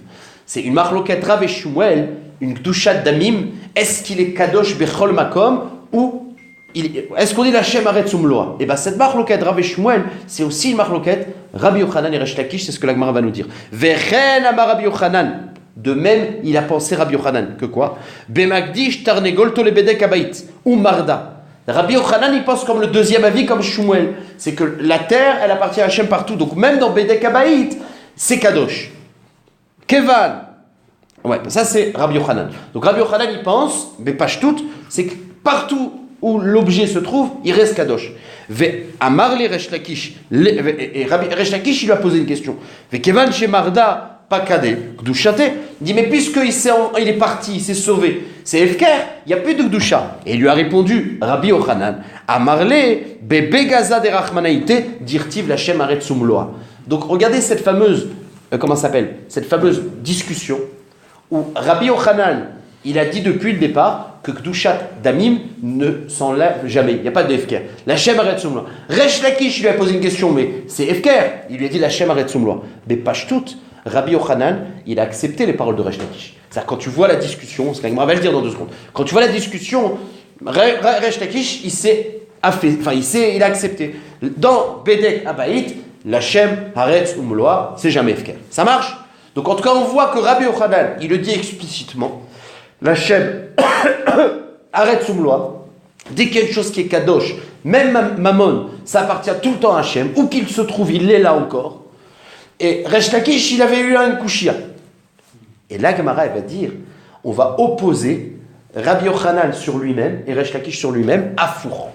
C'est une marloquette Rav et Shmuel, une kdushat damim. Est-ce qu'il est kadosh bechol makom ou est-ce qu'on dit la Shem Aretz Umloa? Et bien cette marloquette Rav et Shmuel, c'est aussi une marloquette Rabbi Yochanan et Resh Lakish, c'est ce que la Gemara va nous dire. Vechen amar Rabbi Yochanan. De même, il a pensé Rabbi Yochanan que quoi? Bemagdish tarnegol tolebedek abayit ou marda. Rabbi Yochanan, il pense comme le deuxième avis, comme Shmuel. C'est que la terre, elle appartient à Hachem partout. Donc même dans Bedek Abayit, c'est Kadosh. Kevan. Ouais, ça c'est Rabbi Yochanan. Donc Rabbi Yochanan, il pense, mais pas tout, c'est que partout où l'objet se trouve, il reste Kadosh. Amar le Resh Lakish. Et Rabbi Resh Lakish, il lui a posé une question. Kevan chez Marda. Pas kadé, Kdushate. Il dit, mais puisqu'il il est parti, il s'est sauvé, c'est Efker, il n'y a plus de Kdusha. Et il lui a répondu, Rabbi Yochanan, Amarle, Bebe Gaza de Rachmanaïté, dirtiv Lachem Aretsum Loa. Donc regardez cette fameuse, comment ça s'appelle? Cette fameuse discussion où Rabbi Yochanan, il a dit depuis le départ que Kdushat Damim ne s'enlève jamais. Il n'y a pas de Efker. Lachem Aretsum Loa. Resh Lakish, il lui a posé une question, mais c'est Efker. Il lui a dit Lachem Aretsum Loa. Mais pas tout. Rabbi Yochanan, il a accepté les paroles de Resh Lakish. C'est-à-dire, quand tu vois la discussion, ce qu'on va le dire dans 2 secondes, quand tu vois la discussion, Resh Lakish, il a accepté. Dans Bedek Abayit, l'Hachem, Haaretz, Umloa, c'est jamais Efker. Ça marche? Donc, en tout cas, on voit que Rabbi Yochanan, il le dit explicitement, l'Hachem, Haaretz, Umloa, dès qu'il y a une chose qui est Kadosh, même Mammon, ça appartient tout le temps à Hachem, où qu'il se trouve, il est là encore. Et Resh Lakish, il avait eu un kushia. Et là, Gemara, elle va dire, on va opposer Rabbi Yochanan sur lui-même et Resh Lakish sur lui-même à four.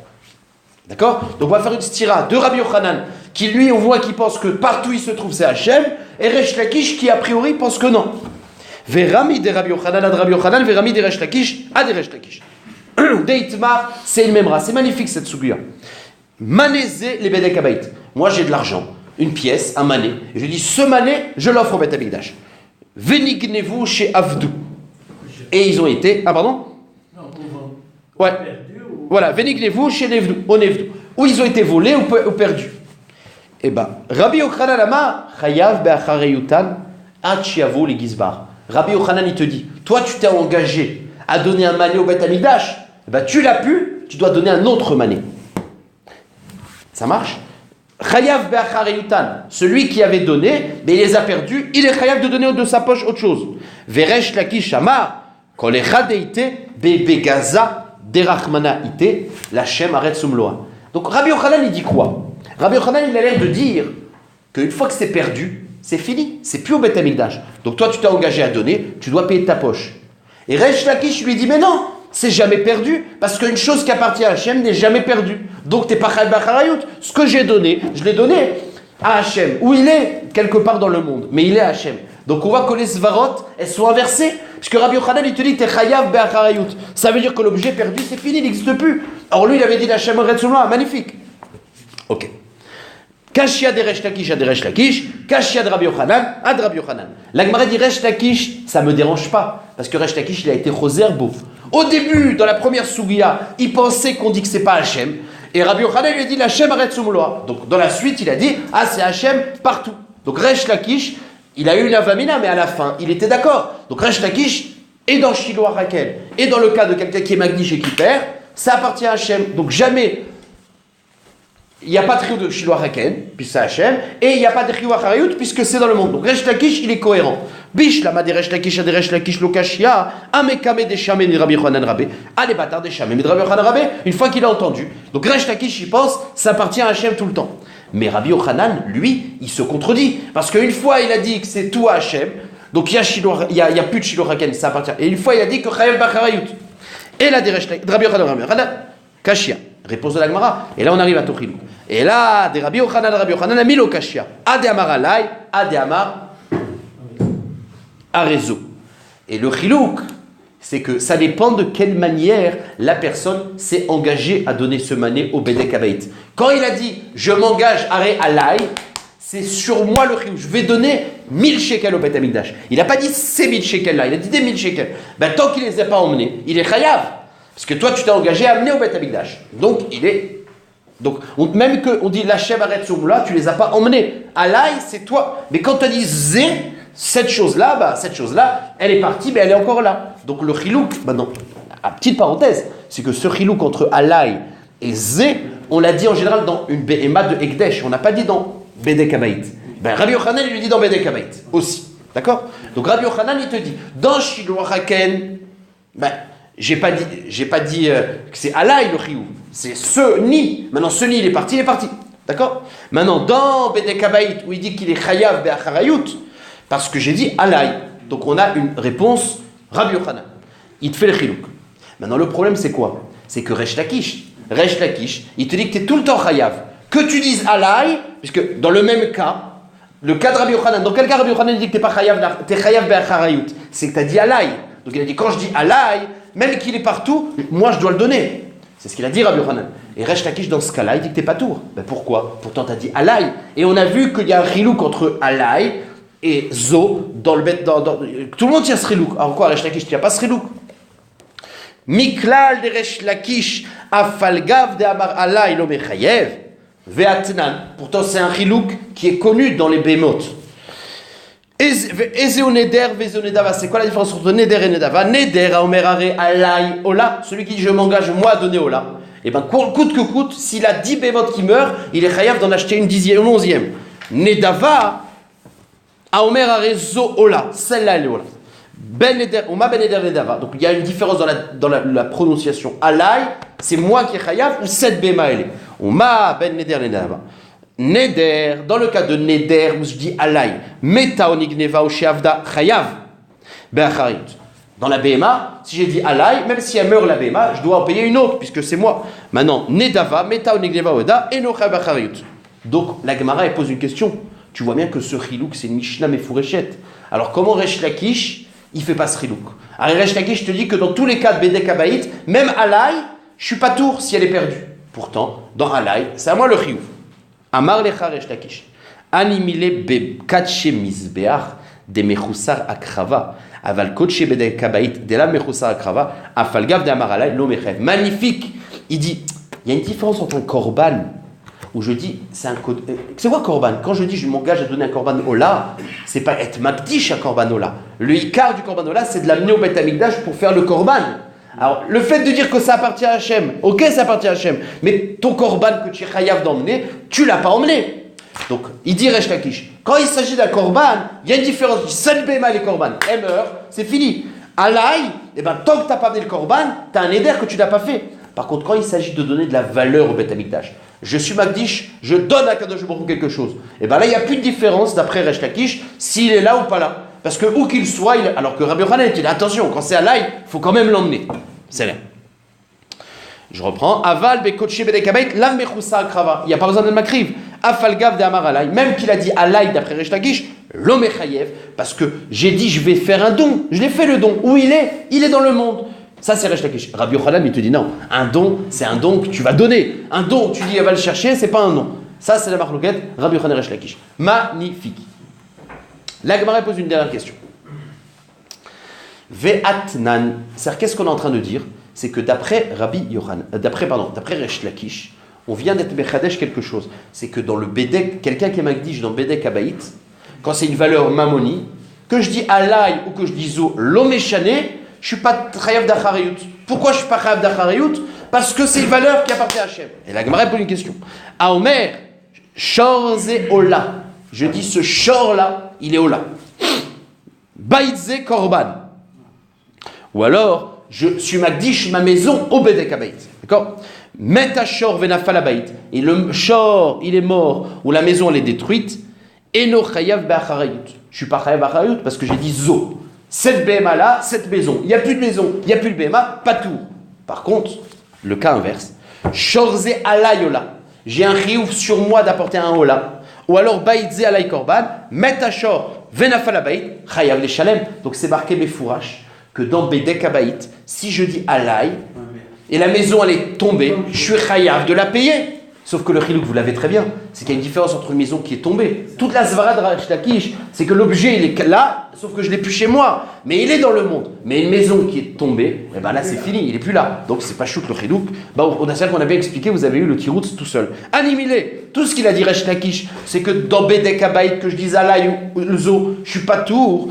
D'accord? Donc on va faire une stira de Rabbi Yochanan, qui lui, on voit qu'il pense que partout il se trouve, c'est Hachem, et Resh Lakish qui, a priori, pense que non. Verami de Rabbi Yochanan ad Rabbi Yochanan, Verami de Resh Lakish ad Resh Lakish. Deitmar, c'est une même race. C'est magnifique cette souguia. Manézé les Bedek Abayit. Moi, j'ai de l'argent. Une pièce, un mané. Et je dis, ce mané, je l'offre au Beth Amikdash. Venignez-vous chez Avdou. Et ils ont été... Ah, pardon? Non, ouais. Voilà, venignez-vous chez Nevdou, au Nevdou. Où ils ont été volés ou perdus. Eh bien, Rabbi Yochanan Ama, Chayav be'achareyutan, ad shiavu li gizbar. Rabbi Yochanan, il te dit, toi, tu t'es engagé à donner un mané au Beth Amikdash. Eh bien, tu l'as pu, tu dois donner un autre mané. Ça marche? Chayav be'achareyutan, celui qui avait donné, mais il les a perdus, il est chayav de donner de sa poche autre chose. Veresh Lakish Amar, kol echad deite bebegaza derachmana ite, lachem aretz umloa. Donc Rabbi Yochanan, il dit quoi? Rabbi Yochanan, il a l'air de dire qu'une fois que c'est perdu, c'est fini, c'est plus au Beth Amikdash. Donc toi, tu t'es engagé à donner, tu dois payer de ta poche. Et Resh Lakish lui dit, mais non, c'est jamais perdu, parce qu'une chose qui appartient à Hachem n'est jamais perdue. Donc t'es pas chayav b'acharayut. Ce que j'ai donné, je l'ai donné à Hachem, où il est quelque part dans le monde, mais il est à Hachem. Donc on voit que les svarot, elles sont inversées, parce que Rabbi Yochanan, il te dit, t'es chayav b'acharayut. Ça veut dire que l'objet perdu, c'est fini, il n'existe plus. Or lui, il avait dit Hachem Retzullah, magnifique. Ok. Kashia de Resh Lakish ad Resh Lakish, Kashia de Rabbi Yochanan ad Rabbi Yochanan. La Gemara dit Resh Lakish, ça me dérange pas, parce que Resh Lakish, il a été roserbo. Au début, dans la première Sugiya, il pensait qu'on dit que c'est pas Hachem. Et Rabbi Yochanan lui a dit Hachem Aretz Umloa. Donc dans la suite, il a dit ah, c'est Hachem partout. Donc Resh Lakish, il a eu une avamina, mais à la fin, il était d'accord. Donc Resh Lakish est dans Shiloh Rakel. Et dans le cas de quelqu'un qui est magniche et qui perd, ça appartient à Hachem. Donc jamais, il n'y a pas de trio de Shiloh Rakel, puisque c'est Hachem. Et il n'y a pas de trio Acharayut, puisque c'est dans le monde. Donc Resh Lakish, il est cohérent. Bish lama de Resh Lakish, de Resh Lakish lokashia, amekame de Shamé de Rabbi Yochanan Rabé, allez bâtard de Shamé de Rabbi Yochanan Rabé, une fois qu'il a entendu. Donc Resh Lakish, il pense, ça appartient à Hachem tout le temps. Mais Rabbi Yochanan, lui, il se contredit. Parce qu'une fois, il a dit que c'est tout à Hachem, donc il y a plus de Shiloh Raken, ça appartient. Et une fois, il a dit que Chayav b'acharayut. Et là, de Rabbi Yochanan, Kashia, réponse de la Gemara. Et là, on arrive à Tochilou. Et là, de Rabbi Yochanan, a mis le Kashia. Ade Amar Alay, Ade Amar Arezo. Et le chilouk, c'est que ça dépend de quelle manière la personne s'est engagée à donner ce mané au Bedek Abayit. Quand il a dit je m'engage à Alay, c'est sur moi le chilouk. Je vais donner 1000 shekels au Beth Amikdash. Il n'a pas dit ces 1000 shekels là, il a dit des 1000 shekels. Ben, tant qu'il ne les a pas emmenés, il est chayav. Parce que toi, tu t'es engagé à amener au Beth Amikdash. Donc, même qu'on dit l'Hachem arrête sur là, tu ne les as pas emmenés. Alaï, c'est toi. Mais quand tu as dit zé, cette chose-là, elle est partie, mais elle est encore là. Donc, le chilouk, non. Petite parenthèse, c'est que ce chilouk entre Alaï et zé, on l'a dit en général dans une Behema de Ekdesh. On n'a pas dit dans Bedek Habayit. Ben, Rabbi Yochanan, il lui dit dans Bedek Habayit aussi. D'accord? Donc Rabbi Yochanan, il te dit, dans Shiloh Haken, ben, j'ai pas dit que c'est Alaï le Chiyuv. C'est ce ni. Maintenant, ce ni, il est parti. D'accord? Maintenant, dans Bedek Habayit, où il dit qu'il est Chayav Be'acharayut, parce que j'ai dit Alaï. Donc on a une réponse, Rabbi Yochanan. Il te fait le Chilouk. Maintenant, le problème, c'est quoi? C'est que Resh Lakish, il te dit que tu es tout le temps Chayav. Que tu dises Alaï, puisque dans le même cas, le cas de Rabbi Yochanan, dans quel cas Rabbi Yochanan dit que tu n'es pas Chayav, tu es Chayav Be'acharayut? C'est que tu as dit Alaï. Donc il a dit, quand je dis Alaï, même qu'il est partout, moi je dois le donner. C'est ce qu'il a dit Rabbi Yochanan. Et Resh Lakish, dans ce cas-là, il dit que tu n'es pas tour. Ben pourquoi? Pourtant tu as dit Alaï. Et on a vu qu'il y a un chilouk entre Alaï et Zo, dans le bête. Tout le monde tient ce chilouk. Alors quoi, Resh Lakish, tu n'as pas ce chilouk? Miklal de Resh Lakish, Afalgav de Amar Alaï, lo mechayev, ve'atnan. Pourtant, c'est un chilouk qui est connu dans les bémotes. Ezeo neder, vezeo nedava. C'est quoi la différence entre neder et nedava? Neder, aomerare, Alaï, Ola. Celui qui dit je m'engage moi à donner Ola. Et bien, coûte que coûte, s'il a 10 bémotes qui meurent, il est chayav d'en acheter une 11e. Nedava, aomerare, zo Ola. Celle-là, elle est Ola. Ben neder, Oma ben neder nedava. Donc il y a une différence dans la prononciation. Alaï, c'est moi qui est chayav ou cette béma elle est. Oma ben neder nedava. Neder, dans le cas de neder, où je dis alaï, meta onigneva ou sheavda chayav. Ben acharayut. Dans la BMA, si j'ai dit alaï, même si elle meurt la BMA, je dois en payer une autre puisque c'est moi. Maintenant, nedava, meta onigneva oda, eno chayav acharayut. Donc la Gemara elle pose une question. Tu vois bien que ce chilouk c'est une Mishnah Mefureshet. Alors comment Resh Lakish il fait pas ce chilouk? Alors Resh Lakish te dit que dans tous les cas de Bedek Habayit, même Alaï, je suis pas tour si elle est perdue. Pourtant, dans Alaï, c'est à moi le chiyuv. Amar lecha Resh Lakish. Animile be katche mizbeach de mechusar akrava. Aval kotche Bedek Habayit de la mechusar akrava. Afalgav de Amar Alaï lo mechev. Magnifique. Il dit, il y a une différence entre un korban où je dis, c'est quoi korban? Quand je dis je m'engage à donner un korban ola, c'est pas être makdish à korban ola. Le ikar du korban ola, c'est de l'amener au Beth Amikdash pour faire le korban. Alors, le fait de dire que ça appartient à Hachem, ok, ça appartient à Hachem, mais ton korban que tu es chayav d'emmener, tu l'as pas emmené. Donc, il dit Resh Lakish, quand il s'agit d'un korban, il y a une différence. Seul béma les korban, elle meurt, c'est fini. Alaï, eh ben, tant que tu n'as pas amené le korban, tu as un éder que tu n'as pas fait. Par contre, quand il s'agit de donner de la valeur au Beth Amikdash, je suis Magdish, je donne à Kadosh Baruch Hu quelque chose. Et bien là, il n'y a plus de différence d'après Resh Lakish s'il est là ou pas là. Parce que où qu'il soit, alors que Rabbi Yochanan dit attention, quand c'est Alaï, il faut quand même l'emmener. C'est là. Je reprends. Aval bekotche bedek habayit lam mechusa akrava. Il n'y a pas besoin de makriv. Afalgav de Amar Alaï. Même qu'il a dit Alaï d'après Resh Lakish, lo mechayev. Parce que j'ai dit je vais faire un don. Je l'ai fait le don. Où il est? Il est dans le monde. Ça, c'est Resh Lakish. Rabbi Yochanan, il te dit non. Un don, c'est un don que tu vas donner. Un don, tu dis, elle va le chercher, c'est pas un don. Ça, c'est la marloquette. Rabbi Yochanan Resh Lakish. Magnifique. La Gemara pose une dernière question. Ve'atnan. C'est-à-dire, qu'est-ce qu'on est en train de dire? C'est que d'après Resh Lakish, on vient d'être mechadesh quelque chose. C'est que dans le Bedek, quelqu'un qui est Magdish dans Bedek Habayit, quand c'est une valeur mamoni, que je dis Alaï ou que je dis Zo, l'omeshane, je ne suis pas chayav d'acharayut. Pourquoi je ne suis pas chayav d'acharayut? Parce que c'est une valeur qui appartient à Hachem. Et la Gemara pose une question. Aomer, shorze ola. Je dis ce shor-là, il est ola. Baïtze korban. Ou alors, je suis magdish ma maison au Bedek Habayit. D'accord? Meta shor venafal habayit. Et le shor, il est mort, ou la maison, elle est détruite. Eno chayav be'acharayut. Je ne suis pas chayav d'acharayut parce que j'ai dit zo. Cette BMA là, cette maison. Il n'y a plus de maison, il n'y a plus de BMA, pas tout. Par contre, le cas inverse. Shorze alayola. J'ai un chiouf sur moi d'apporter un ola. Ou alors baïtze alay korban. Metashor venafal habayit. Chayav le shalem. Donc c'est marqué Mefourash que dans Bedek Habayit, si je dis alay et la maison elle est tombée, je suis chayav de la payer. Sauf que le chilouk, vous l'avez très bien, c'est qu'il y a une différence entre une maison qui est tombée. Toute la svara de Resh Lakish, c'est que l'objet, il est là, sauf que je l'ai plus chez moi. Mais il est dans le monde. Mais une maison qui est tombée, eh ben là, c'est fini, il est plus là. Donc, c'est pas chouk le chilouk. Bah, on a bien expliqué, vous avez eu le tiroutz tout seul. Animilé, tout ce qu'il a dit Resh Lakish, c'est que dans Bedek Abayit, que je dis Alaï ou le Zo, je suis pas tour.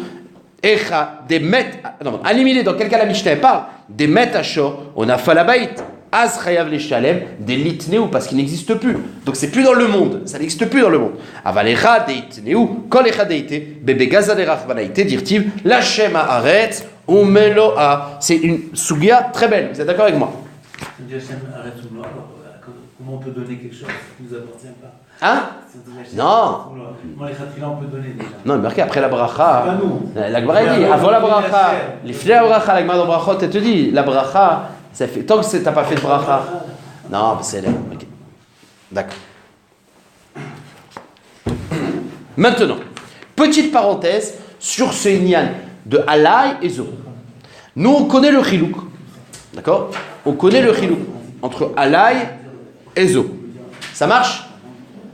Echa, des met. Non, animilé, dans quel cas la Mishnah parle? Des met Ashor, on a Falabayit. Az chayav les shalem, des litnéou, parce qu'il n'existe plus. Donc c'est plus dans le monde, ça n'existe plus dans le monde. Avalecha deitnéou, kol echa deité, bébé gazaderach vanaïté, dirtiv, lachem haaretz, umeloa. C'est une sugia très belle, vous êtes d'accord avec moi? Comment on peut donner quelque chose qui ne nous appartient pas? Hein? Non. Comment les khatila on peut donner déjà? Non, mais marqué après la bracha. La Gemara dit, avant la bracha, les filets la bracha, la Gemara dans brachot, elle te dit, la bracha. Ça fait, tant que t'as pas fait de bracha. Non, mais c'est là. Okay. D'accord. Maintenant, petite parenthèse sur ce inyan de Alaï et Zo. Nous, on connaît le chilouk. D'accord? On connaît le chilouk entre Alaï et Zo. Ça marche?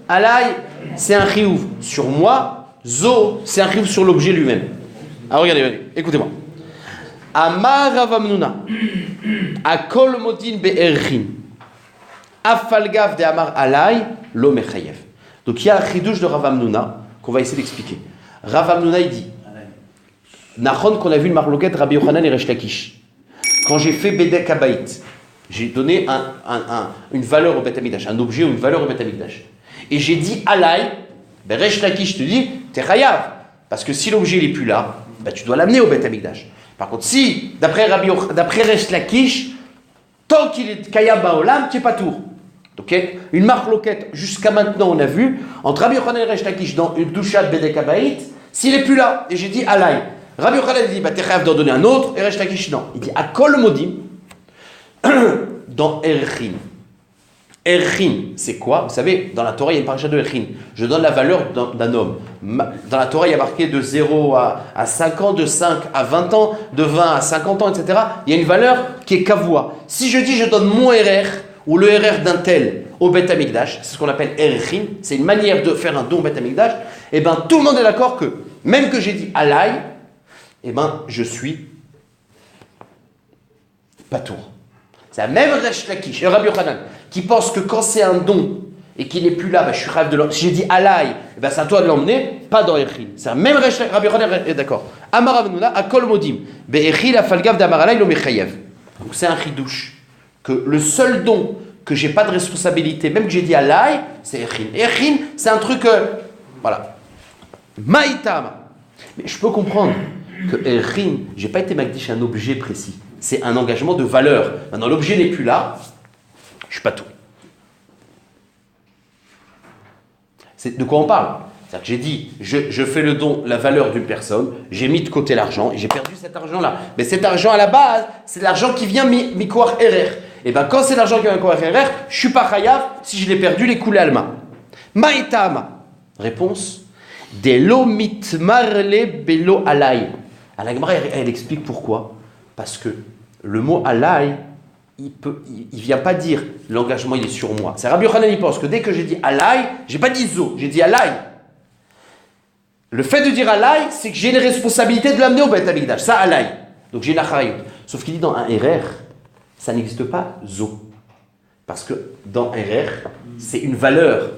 Alaï, c'est un chiyuv sur moi. Zo, c'est un chiyuv sur l'objet lui-même. Alors regardez, écoutez-moi. Amar Rav Hamnuna, Akol Modin Be'erchin, Afalgav de Amar Alay, Lo Mechayev. Donc il y a un chidouche de Rav Hamnuna qu'on va essayer d'expliquer. Rav Hamnuna il dit, Nachon qu'on a vu le marloquet Rabbi Yochanan et Resh Lakish. Quand j'ai fait Bedek Abayit, j'ai donné une valeur au Bet Hamikdash, un objet ou une valeur au Bet Hamikdash. Et j'ai dit Alay, ben Resh Lakish te dit, t'es chayav. Parce que si l'objet n'est plus là, ben tu dois l'amener au Bet Hamikdash. Par contre, si, d'après Resh Lakish, tant qu'il est Kayab Baolam, tu n'es pas tour. Okay? Une marloquette, jusqu'à maintenant, on a vu, entre Rabbi Yochanan et Resh Lakish dans une douchat Bedek Abayit, s'il n'est plus là, et j'ai dit Alay. Rabbi Yochanan dit, bah, t'es chayav d'en donner un autre, et Resh Lakish, non. Il dit Akol Modim, dans Erchin. Erchin, c'est quoi? Vous savez, dans la Torah, il y a une paracha de Erchin. Je donne la valeur d'un homme. Dans la Torah, il y a marqué de 0 à 5 ans, de 5 à 20 ans, de 20 à 50 ans, etc. Il y a une valeur qui est kavua. Si je dis je donne mon RR, ou le RR d'un tel, au Bet Hamikdash, c'est ce qu'on appelle Erchin, c'est une manière de faire un don au Bet Hamikdash, et bien tout le monde est d'accord que, même que j'ai dit Alay, et ben je suis pas tour. C'est la même Resh Lakish et Rabbi Yochanan qui pense que quand c'est un don et qu'il n'est plus là, bah, je suis rêve de l'emmener. Si j'ai dit Alay, bah, c'est à toi de l'emmener, pas dans Erchin. C'est la même Resh Lakish, Rabbi Yochanan est d'accord. Amar Avnuna, Akol Modim, Be'echil Afalgav d'Amar Alay lo Mechayev. Donc c'est un chidouche que le seul don que j'ai pas de responsabilité, même que j'ai dit Alay, c'est Erchin. Erchin, c'est un truc, voilà. Maïtama. Mais je peux comprendre que Erchin, j'ai pas été magdish un objet précis. C'est un engagement de valeur. Maintenant, l'objet n'est plus là, je suis pas tout. C'est de quoi on parle? C'est-à-dire que j'ai dit, je fais le don, la valeur d'une personne, j'ai mis de côté l'argent et j'ai perdu cet argent-là. Mais cet argent, à la base, c'est l'argent qui vient mi-koar RR. Et bien, quand c'est l'argent qui vient mi-koar RR, je suis pas chayav si je l'ai perdu, les coulés alma. Maïtama. Réponse. De lo mitmarle belo alay. À la Gemara, elle explique pourquoi. Parce que le mot Alay, il vient pas dire l'engagement il est sur moi. C'est Rabbi Yochanan, il pense que dès que j'ai dit Alay, j'ai pas dit Zo, j'ai dit Alay. Le fait de dire Alay, c'est que j'ai une responsabilité de l'amener au Bet Hamikdash. Ça, Alay. Donc j'ai une acharayut. Sauf qu'il dit dans un RR, ça n'existe pas Zo. Parce que dans RR, c'est une valeur.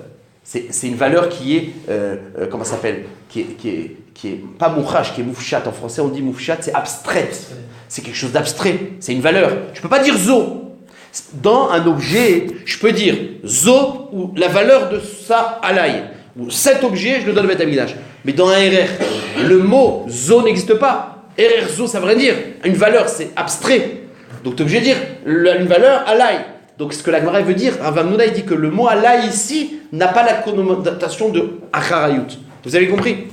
C'est une valeur qui est, comment ça s'appelle, qui est pas mouchach, qui est moufchat. En français, on dit moufchat, c'est abstraite. C'est quelque chose d'abstrait. C'est une valeur. Je peux pas dire zo. Dans un objet, je peux dire zo ou la valeur de ça alay. Ou cet objet, je le donne au Bet Hamikdash. Mais dans un RR, le mot zo n'existe pas. RR zo, ça veut dire une valeur, c'est abstrait. Donc tu es obligé de dire une valeur alay. Donc ce que la Gemara veut dire, Rav Hamnuna il dit que le mot alay ici n'a pas la connotation de acharayut. Vous avez compris?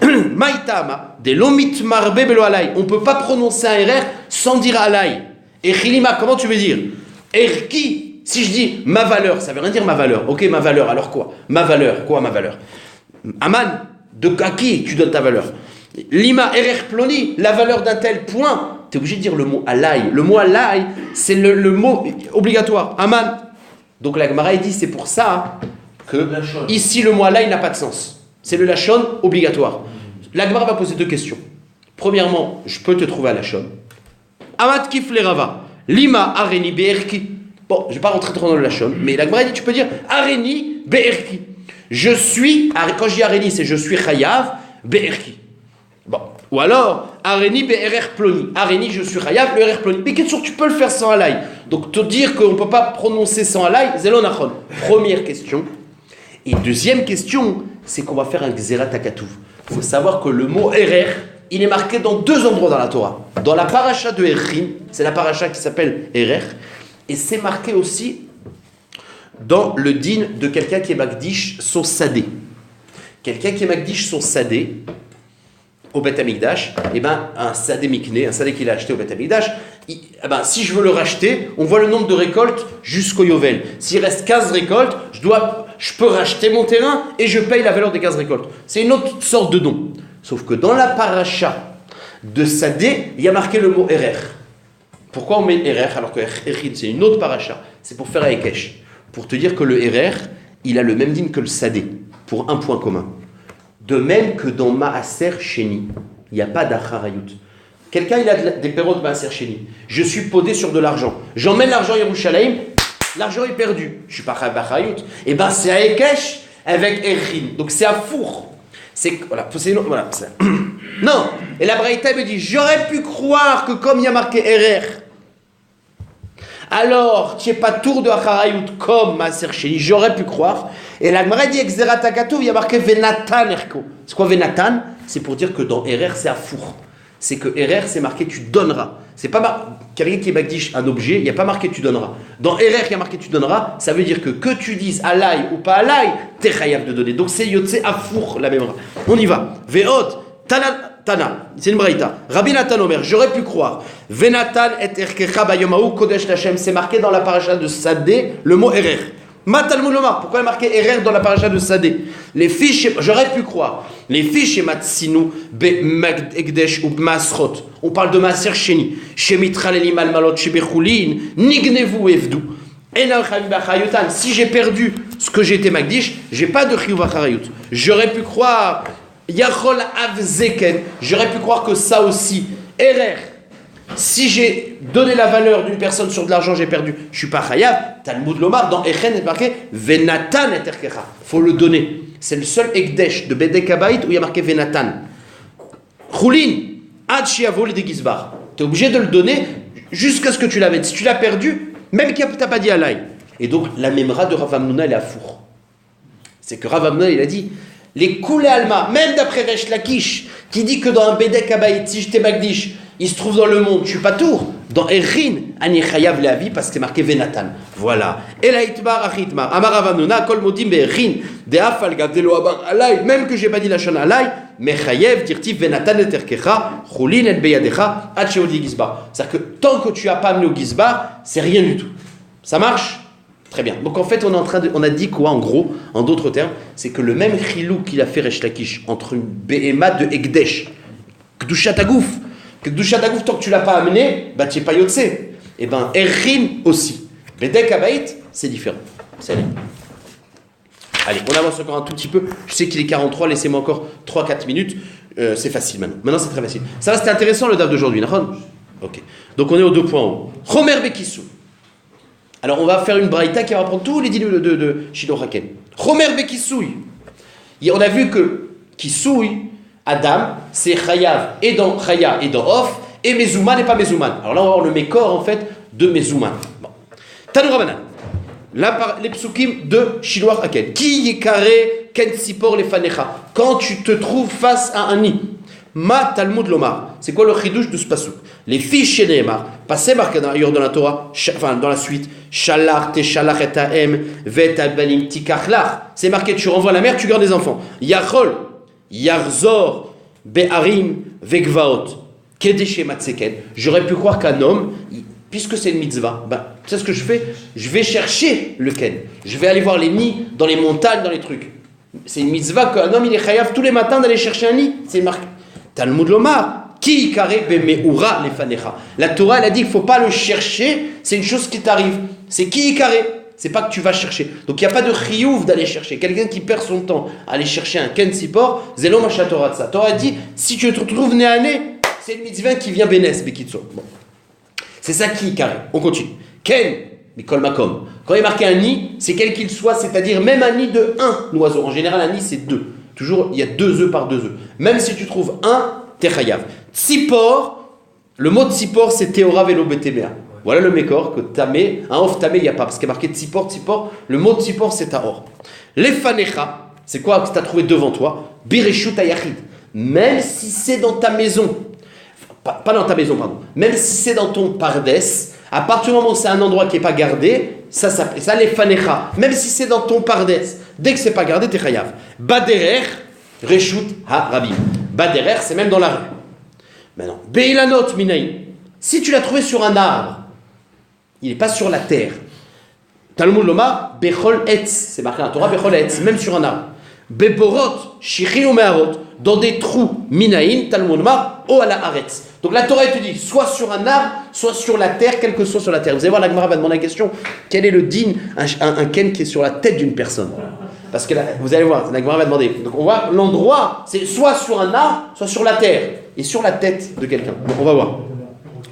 Maïtama, de l'omit marbe belo alay. On ne peut pas prononcer un RR sans dire alay. Et chilima, comment tu veux dire? Erki, si je dis ma valeur, ça veut rien dire ma valeur. Ok, ma valeur, alors quoi? Ma valeur, quoi ma valeur? Aman, à qui tu donnes ta valeur? Lima, RR ploni, la valeur d'un tel point. Tu es obligé de dire le mot alay. Le mot alay, c'est le mot obligatoire. Aman, Donc la Gemara dit c'est pour ça que ici le mot alay n'a pas de sens. C'est le lachon obligatoire. La Gemara va poser deux questions. Premièrement, je peux te trouver à lachon. Amat kif le rava. Lima areni be'erki. Bon, je ne vais pas rentrer trop dans le lachon, mais la Gemara dit tu peux dire areni be'erki. Je suis, quand je dis areni, c'est je suis chayav be'erki. Bon, ou alors areni be'erer ploni. Areni, je suis chayav be'erer ploni. Mais qu'est-ce que tu peux le faire sans alay? Donc te dire qu'on ne peut pas prononcer sans alay, zélo nachon. Première question. Et deuxième question, c'est qu'on va faire un gzerat hakatuv. Il faut savoir que le mot erer, il est marqué dans deux endroits dans la Torah. Dans la paracha de Erchim, c'est la paracha qui s'appelle erer, et c'est marqué aussi dans le din de quelqu'un qui est Magdish son sadé. Quelqu'un qui est Magdish son sadé au Beth Amikdash, un sadé mikné, un sadé qu'il a acheté au Beth Amikdash, si je veux le racheter, on voit le nombre de récoltes jusqu'au Yovel. S'il reste 15 récoltes, je peux racheter mon terrain et je paye la valeur des 15 récoltes. C'est une autre sorte de don. Sauf que dans la paracha de sadé, il y a marqué le mot erer. Pourquoi on met erer alors que Echid c'est une autre paracha? C'est pour faire Aekesh. Pour te dire que le erer, il a le même din que le sadé, pour un point commun. De même que dans Maaser Sheni, il n'y a pas d'acharayut. Quelqu'un, il a des perrots de Maaser Sheni. Je suis podé sur de l'argent. J'emmène l'argent à Yerushalayim, l'argent est perdu. Je ne suis pas d'acharayut. Et c'est Aekesh avec Echid. Donc c'est à four. Voilà. Non. Et la Braïta me dit, j'aurais pu croire que comme il y a marqué erer, alors, tu n'es pas tour de Acharayut comme Maaser Sheni, j'aurais pu croire. Et la Gemara dit, Exerat Hakatuv, il y a marqué Venatan Erko. C'est quoi Venatan? C'est pour dire que dans Erer, c'est à four. C'est que Erer, c'est marqué tu donneras. C'est pas quelqu'un qui est Magdish un objet, il n'y a pas marqué tu donneras. Dans Erer, il y a marqué tu donneras, ça veut dire que tu dises alay ou pas alay, t'es chayav de donner. Donc c'est Yotse à four, la même. On y va. Ve'ot, Tana, c'est une braïta. Rabbi Nathan Omer, j'aurais pu croire. Venatan et erkecha bayomahu kodesh lachem. C'est marqué dans la paracha de Sadé, le mot erer. Matalmud lomar, pourquoi il est marqué erer dans la paracha de Sadé? Les fiches, j'aurais pu croire. Les fiches matsinu be magdekdesh ou masrot. On parle de Maaser Sheni. Shemitra lelimal malot shebechulin nignevu evdu. Enal chayim bachayutan. Si j'ai perdu ce que j'étais magdish, j'ai pas de chiyuv acharayut. J'aurais pu croire. Yachol avzeken, j'aurais pu croire que ça aussi, erer, si j'ai donné la valeur d'une personne sur de l'argent, j'ai perdu, je suis pas chayav. Talmud lomar, dans Echen est marqué Venatan et erkecha, faut le donner. C'est le seul ekdesh de Bedek Habayit où il y a marqué Venatan. Choulin, ad shiavo le degizbar, tu es obligé de le donner jusqu'à ce que tu l'avais. Si tu l'as perdu, même qu'il t'a pas dit alay. Et donc la memra de Rav Hamnuna elle est à four. C'est que Rav Hamnuna il a dit. Les Koulé Alma, même d'après Resh Lakish, qui dit que dans un Bedek Habayit, si j'étais Magdish, il se trouve dans le monde, je suis pas tour. Dans Erin, Ani Chayav Leavi, parce que c'est marqué Venatan. Voilà. Elaitmar Achitmar, Amar Rav Hamnuna, Kol Modim Be'erin, De Afal Gavdelo Abar Alay, même que j'ai pas dit la Shana Alay, mais Chayev, Tirtif Venatan et Terkecha, Choulin et Beyadecha, Hacheodi Gizbar. C'est-à-dire que tant que tu as pas amené au Gizbar, c'est rien du tout. Ça marche? Très bien. Donc en fait, on a dit quoi en gros, en d'autres termes, c'est que le même chilou qu'il a fait Resh Lakish entre une Behema de Ekdesh, Kedushat Hagouf, tant que tu l'as pas amené, tu n'es pas Yotse. Et Errin aussi. Bedek Habayit, c'est différent. Allez, on avance encore un tout petit peu. Je sais qu'il est 43, laissez-moi encore 3-4 minutes. C'est facile maintenant. Maintenant, c'est très facile. Ça va, c'était intéressant le DAF d'aujourd'hui, Nahon? Ok. Donc on est aux 2 points en haut. Chomer Bekissou. Alors on va faire une braïta qui va reprendre tous les dîners de Shiloh Haken. Chomer Bekissouy. On a vu que Kissouy, Adam, c'est Chayav et dans Chaya et dans Off, et Mezouman et pas Mezouman. Alors là on va voir le Mékor en fait de Mezouman. Bon. Tanu Rabanan. Les psukim de Shiloh Haken. Ki yekare ken sipor lefanecha. Quand tu te trouves face à un nid. Ma Talmud lomar. C'est quoi le chidouche de ce pasuk? Les fiches chez Nehemar, passé marqué d'ailleurs dans la Torah, enfin dans la suite, Shalach te shalach et ta'em, vet albanim tikachlach. C'est marqué, tu renvoies la mère, tu gardes les enfants. Yachol, yarzor, be'arim, vegvaot, kedeshe matzeken. J'aurais pu croire qu'un homme, puisque c'est une mitzvah, tu sais ce que je fais? Je vais chercher le ken. Je vais aller voir les nids dans les montagnes, dans les trucs. C'est une mitzvah qu'un homme, il est chayav tous les matins d'aller chercher un nid. C'est marqué. Talmud lomar. Ki kare lefanecha. La Torah elle a dit qu'il ne faut pas le chercher, c'est une chose qui t'arrive. C'est ki kare. c'est pas que tu vas chercher. Donc il n'y a pas de chiyuv d'aller chercher. Quelqu'un qui perd son temps à aller chercher un ken sipor, zelo macha Torah tsa. Torah dit, si tu te retrouves nez à nez, c'est une mitzvah qui vient bénès, bekitso. Bon. C'est ça qui est carré. On continue. Ken, mikol makom. Quand il est marqué un nid, c'est quel qu'il soit, c'est-à-dire même un nid de un oiseau. En général, un nid, c'est 2. Toujours, il y a 2 œufs par 2 œufs. Même si tu trouves un, t'es chayav. Tzipor, le mot tzipor, c'est Théora velo betemea. Voilà le mécor que tamé, un off tamé, il n'y a pas, parce qu'il est marqué tzipor, le mot tzipor, c'est taor. Lefanecha, c'est quoi que tu as trouvé devant toi? Bireshut ayachid. Même si c'est dans ta maison, pas dans ta maison, pardon, même si c'est dans ton pardes, à partir du moment où c'est un endroit qui n'est pas gardé, ça s'appelle ça lefanecha. Même si c'est dans ton pardes, dès que c'est pas gardé, t'es chayav. Baderer, reshut ha-rabim. Baderer, c'est même dans la rue. Maintenant, beilanot minaï. Si tu l'as trouvé sur un arbre, il n'est pas sur la terre. Talmud lomar, bechol etz. C'est marqué dans la Torah, bechol etz, même sur un arbre. Beborot, shichin ou meharot, dans des trous, minaïn, Talmud lomar, o ala aretz. Donc la Torah te dit, soit sur un arbre, soit sur la terre, quel que soit sur la terre. Vous allez voir, la Gemara va demander la question, quel est le din, un ken qui est sur la tête d'une personne? Parce que là, vous allez voir, la Gemara va demander. Donc on voit l'endroit, c'est soit sur un arbre, soit sur la terre, et sur la tête de quelqu'un. Donc on va voir.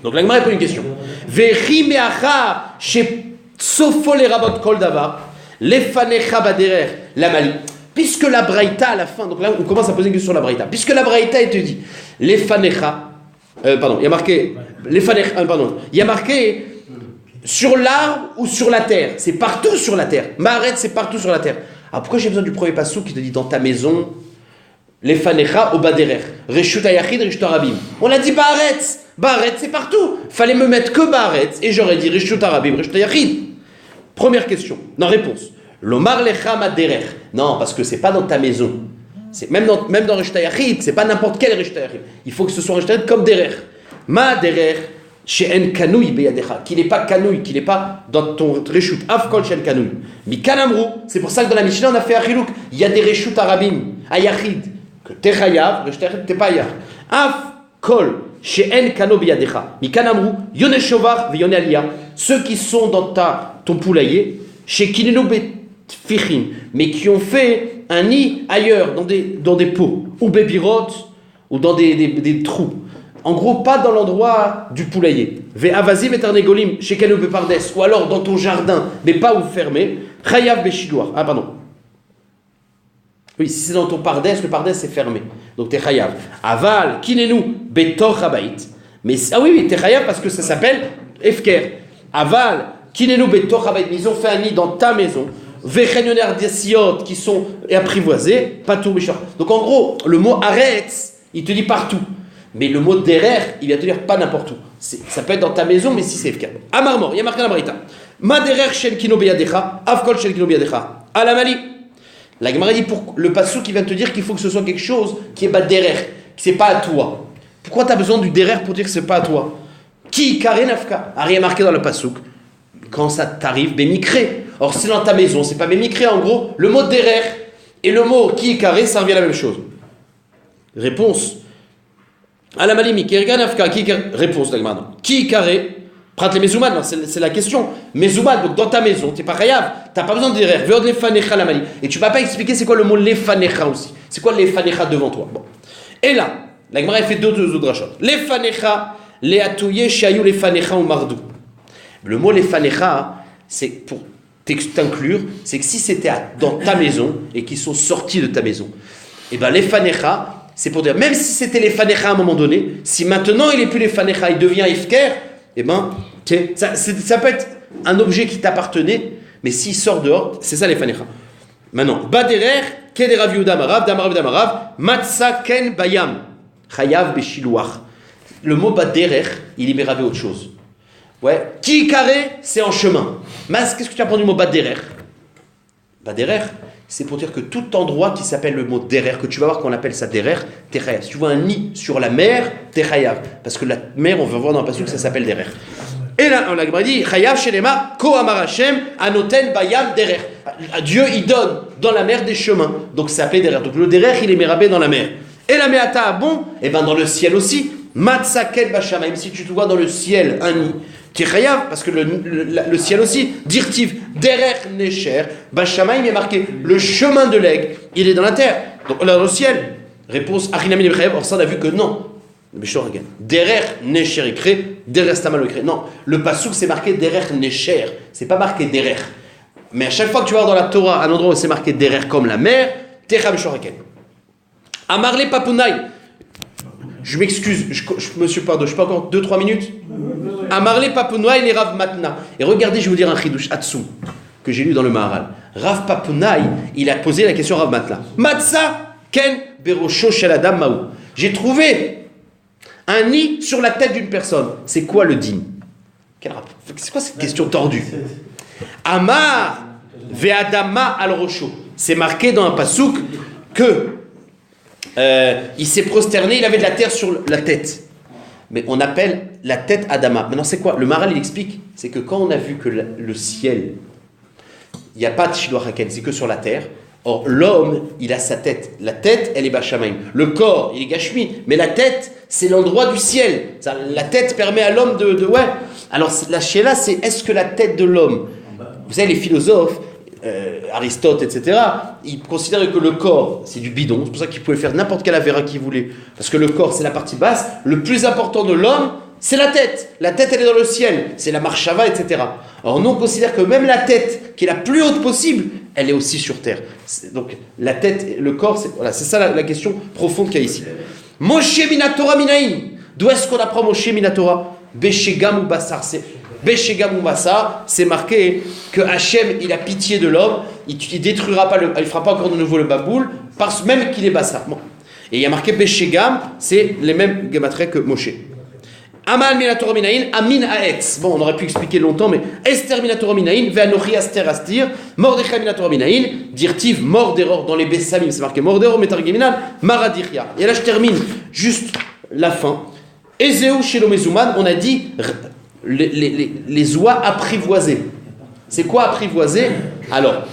Donc la Gemara pose une question. Vechi meacha chez sofo les rabot kol davar lefanecha baderer la mali. Puisque la braïta à la fin, donc là on commence à poser une question sur la braïta. Puisque la braïta elle te dit lefanecha, il y a marqué lefanecha, il y a marqué sur l'arbre ou sur la terre. C'est partout sur la terre. Maaret c'est partout sur la terre. Alors pourquoi j'ai besoin du premier passou qui te dit dans ta maison lefanecha au baderer reshut ayachid reshut arabim. On a dit baaretz. Baaretz, c'est partout. Fallait me mettre que Baaretz et j'aurais dit Reshut Arabim, Reshut Yachid. Première question. Non, réponse. L'Omar lecha maderer. Non, parce que c'est pas dans ta maison. C'est même dans Reshut Yachid, c'est pas n'importe quel Reshut Yachid. Il faut que ce soit Reshut Yachid comme derer. Maderer she'en kanouy beyadecha. Qu'il n'est pas kanouy, qu'il n'est pas dans ton Reshut. Afkol she'en kanouy. Mi kanamrou. C'est pour ça que dans la Mishnah on a fait Achiluk. Il y a des Reshut Arabim, Ayachid. Que t'es chayav, Reshut Yachid, t'es pas Ayach. Afkol. Chez En Kano Biyadecha, Mikanamru, Yone Shovar, Yone Aliyah, ceux qui sont dans ton poulailler, chez Kineno Betfichin, mais qui ont fait un nid ailleurs, dans des pots, ou Bébirot, ou dans des trous. En gros, pas dans l'endroit du poulailler. Ve Avazim et Tarnegolim, chez Kano Bepardes, ou alors dans ton jardin, mais pas où fermé, Chayav Beshidoar. Ah, pardon. Oui, si c'est dans ton pardes, le pardes c'est fermé. Donc t'es chayav. Aval, kinenu, betor habait. Mais oui, t'es chayav parce que ça s'appelle efker. Aval, kinenu, betor habait. Ils ont fait un nid dans ta maison. Vechenyoner desiot qui sont apprivoisés. Patou bishor. Donc en gros, le mot aretz, il te dit partout. Mais le mot derer, il va te dire pas n'importe où. Ça peut être dans ta maison, mais si c'est efker. Amarmor, il y a marqué dans la Braïta. Ma derer shel kino beyadecha, avkol shel kino beyadecha. Alamali. La Gemara dit pour le passou qui vient te dire qu'il faut que ce soit quelque chose qui est pas derer, que c'est pas à toi. Pourquoi tu as besoin du derer pour dire que c'est pas à toi? Qui carré nafka a rien marqué dans le passouk. Quand ça t'arrive, bémikré. Or c'est dans ta maison, c'est pas bémikré en gros. Le mot derer et le mot qui carré, ça revient à la même chose. Réponse. À la malimi, nafka, réponse de la Gemara. Qui carré? Prat les mezouman, c'est la question. Mezouman, donc dans ta maison, t'es pas chayav, t'as pas besoin de derer. Veod lefanecha la mali. Et tu vas pas expliquer c'est quoi le mot lefanecha aussi. C'est quoi lefanecha devant toi. Bon. Et là, la Gemara fait deux autres rachot. Lefanecha, leatouye, shayou lefanecha ou mardou. Le mot lefanecha, c'est pour t'inclure, c'est que si c'était dans ta maison et qu'ils sont sortis de ta maison, et ben lefanecha, c'est pour dire, même si c'était lefanecha à un moment donné, si maintenant il est plus lefanecha, il devient ifker, eh ben, ça peut être un objet qui t'appartenait, mais s'il sort dehors, c'est ça les fanecha. Maintenant, baderer, kederav yudam arav, matza ken bayam, chayav beshiluach. Le mot baderer, il est méravé autre chose. Ouais, qui carré, c'est en chemin. Mas, qu'est-ce que tu apprends du mot baderer? Baderer, c'est pour dire que tout endroit qui s'appelle le mot derer, que tu vas voir qu'on appelle ça derer, t'es chayav. Si tu vois un nid sur la mer, t'es chayav. Parce que la mer, on va voir dans le passage que ça s'appelle derer. Et là, on a dit, chayav shelema, ko amar Hashem, anoten bayam derer. Dieu, il donne dans la mer des chemins. Donc ça s'appelle derer. Donc le derer, il est mérabé dans la mer. Et la meata bon, et ben dans le ciel aussi. Matzakel Bashamaim, si tu te vois dans le ciel un nid, tu es chayav, parce que le ciel aussi, dirtiv, derech necher, Bashamaim est marqué, le chemin de l'aigle, il est dans la terre. Donc là, dans le ciel, réponse Achinami Chayav, or ça on a vu que non. Derech necher écrit, derech stamal écrit. Non, le pasouk c'est marqué derech necher, c'est pas marqué derech. Mais à chaque fois que tu vas dans la Torah, un endroit où c'est marqué derech comme la mer, techa b'shoraken. Amarle papunai. Je m'excuse, monsieur pardon, je peux encore 2-3 minutes. Amarle papunai les Rav Matna. Et regardez, je vais vous dire un chidouche Atsu que j'ai lu dans le Maharal. Rav Papunai, il a posé la question à Rav Matna. Matza ken berosho shel adam maou. J'ai trouvé un nid sur la tête d'une personne. C'est quoi le din? C'est quoi cette question tordue? Amar ve'adama al rosho. C'est marqué dans un pasouk que il s'est prosterné, il avait de la terre sur la tête. Mais on appelle la tête Adama. Maintenant, c'est quoi? Le Maharal, il explique. C'est que quand on a vu que le ciel, il n'y a pas de Shiloh Haken, c'est que sur la terre. Or, l'homme, il a sa tête. La tête, elle est Bashamaim. Le corps, il est Gashmi. Mais la tête, c'est l'endroit du ciel. La tête permet à l'homme de ouais. Alors, la Sheila, c'est est-ce que la tête de l'homme, vous savez, les philosophes, Aristote, etc., ils considéraient que le corps, c'est du bidon. C'est pour ça qu'ils pouvaient faire n'importe quelle avéra qu'ils voulaient. Parce que le corps, c'est la partie basse. Le plus important de l'homme, c'est la tête. La tête, elle est dans le ciel. C'est la marshava, etc. Or, nous, on considère que même la tête, qui est la plus haute possible, elle est aussi sur terre. Donc, la tête, le corps, c'est ça la question profonde qu'il y a ici. Moshe Minatora Minaïn. D'où est-ce qu'on apprend Moshe Minatora? Beshegam ou Bassar. Beshegam ou Bassar, c'est marqué que Hachem, il a pitié de l'homme, il détruira pas, il fera pas encore de nouveau le baboul, parce même qu'il est Bassar. Bon. Et il y a marqué Beshegam, c'est les mêmes gematrés que Moshe. Amal Minatora Minaïn, Amin Aetz. Bon, on aurait pu expliquer longtemps, mais Esther Minatora Minaïn, Ve'anochi Aster Astir, Mordechai Minatora Minaïn, Dirtiv, mort d'erreur dans les Bessamim, c'est marqué mort d'erreur, Metargiminal, Maradiria. Et là, je termine juste la fin. Ezeu Shelo Mezuman, on a dit les oies apprivoisées. C'est quoi apprivoiser? Alors,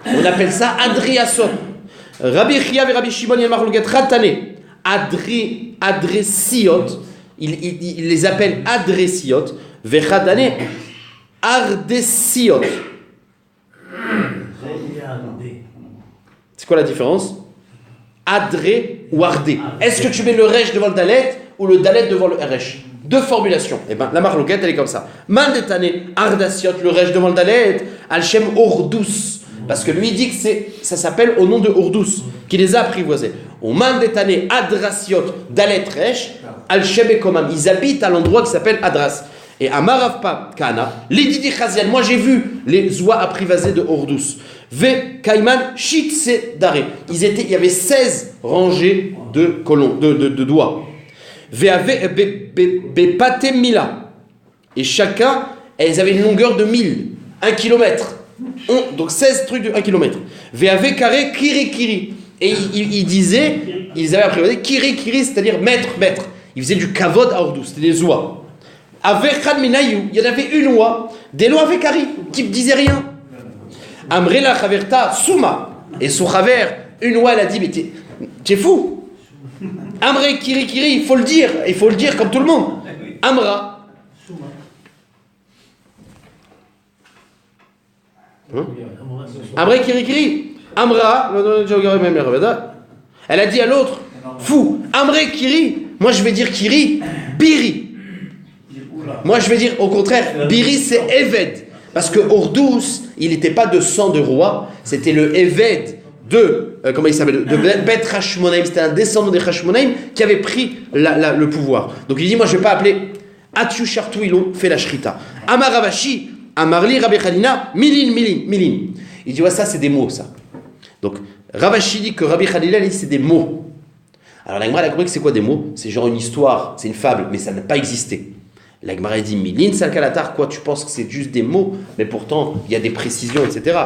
on appelle ça Adriason. Rabbi Chia et Rabbi Shimon Yamar Luget Ratane, Adresiot, il les appelle Adresiot, Vechadane, Ardesiot. C'est quoi la différence? Adré ou Ardé. Est-ce que tu mets le Resh devant le Dalet ou le Dalet devant le Resh? Deux formulations. Eh bien, la marloquette, elle est comme ça. Mandetane, Ardasiot, le Resh devant le Dalet, Alchem Ordous. Parce que lui dit que ça s'appelle au nom de Ordous, qui les a apprivoisés. Au Mandetane, Adrasiot, Dalet Resh, Alchem et Komam. Ils habitent à l'endroit qui s'appelle Adras. Et à Maravpa Kana, Lididi Chazian, moi j'ai vu les oies apprivoisées de Ordous. Ve Kaiman Shitse Dare. Il y avait 16 rangées de colons, de doigts. Bepate Mila. Et chacun, elles avaient une longueur de 1000, 1 km. Donc 16 trucs de 1 km. Veave Kare Kiri Kiri. Et ils avaient apprivoisé Kiri Kiri, c'est-à-dire mètre. Ils faisaient du kavod à Ordous, c'était des oies. Avec Minayu, il y en avait une oie, des lois avec Kari, qui ne disait rien. Amrela Chaverta Souma. Et son Chaver, une oie, elle a dit, mais t'es fou. Amre Kiri Kiri, il faut le dire comme tout le monde. Amra. Amre Kiri Kiri. Amra. Elle a dit à l'autre, fou. Amre Kiri. Moi je vais dire Kiri. Biri. Moi je vais dire au contraire, Biri c'est Eved. Parce que Ordous, il n'était pas de sang de roi, c'était le Eved de, comment il s'appelle, de Bet Hashmonaim, c'était un descendant des Hashmonaim qui avait pris le pouvoir. Donc il dit, moi je ne vais pas appeler Atyu Shartou, ils ont fait la Shrita. Amaravashi, Amarli Rabbi Khalina, Milin. Il dit, ouais, ça c'est des mots ça. Donc Ravashi dit que Rabbi Khalila dit c'est des mots. Alors la Gemara a compris que c'est quoi des mots? C'est genre une histoire, c'est une fable, mais ça n'a pas existé. La Gemara dit Milin Salkalatar, quoi, tu penses que c'est juste des mots, mais pourtant il y a des précisions, etc.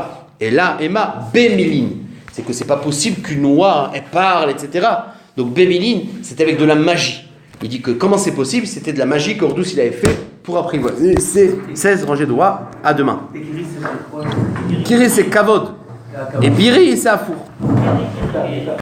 Et là, Emma, Bémilin, c'est que c'est pas possible qu'une oie, elle parle, etc. Donc Bémilin, c'était avec de la magie. Il dit que comment c'est possible? C'était de la magie qu'Ordous il avait fait pour apprivoiser ces 16 rangées de oies à deux mains. Kiri c'est Kavod. Et Biri c'est Afour.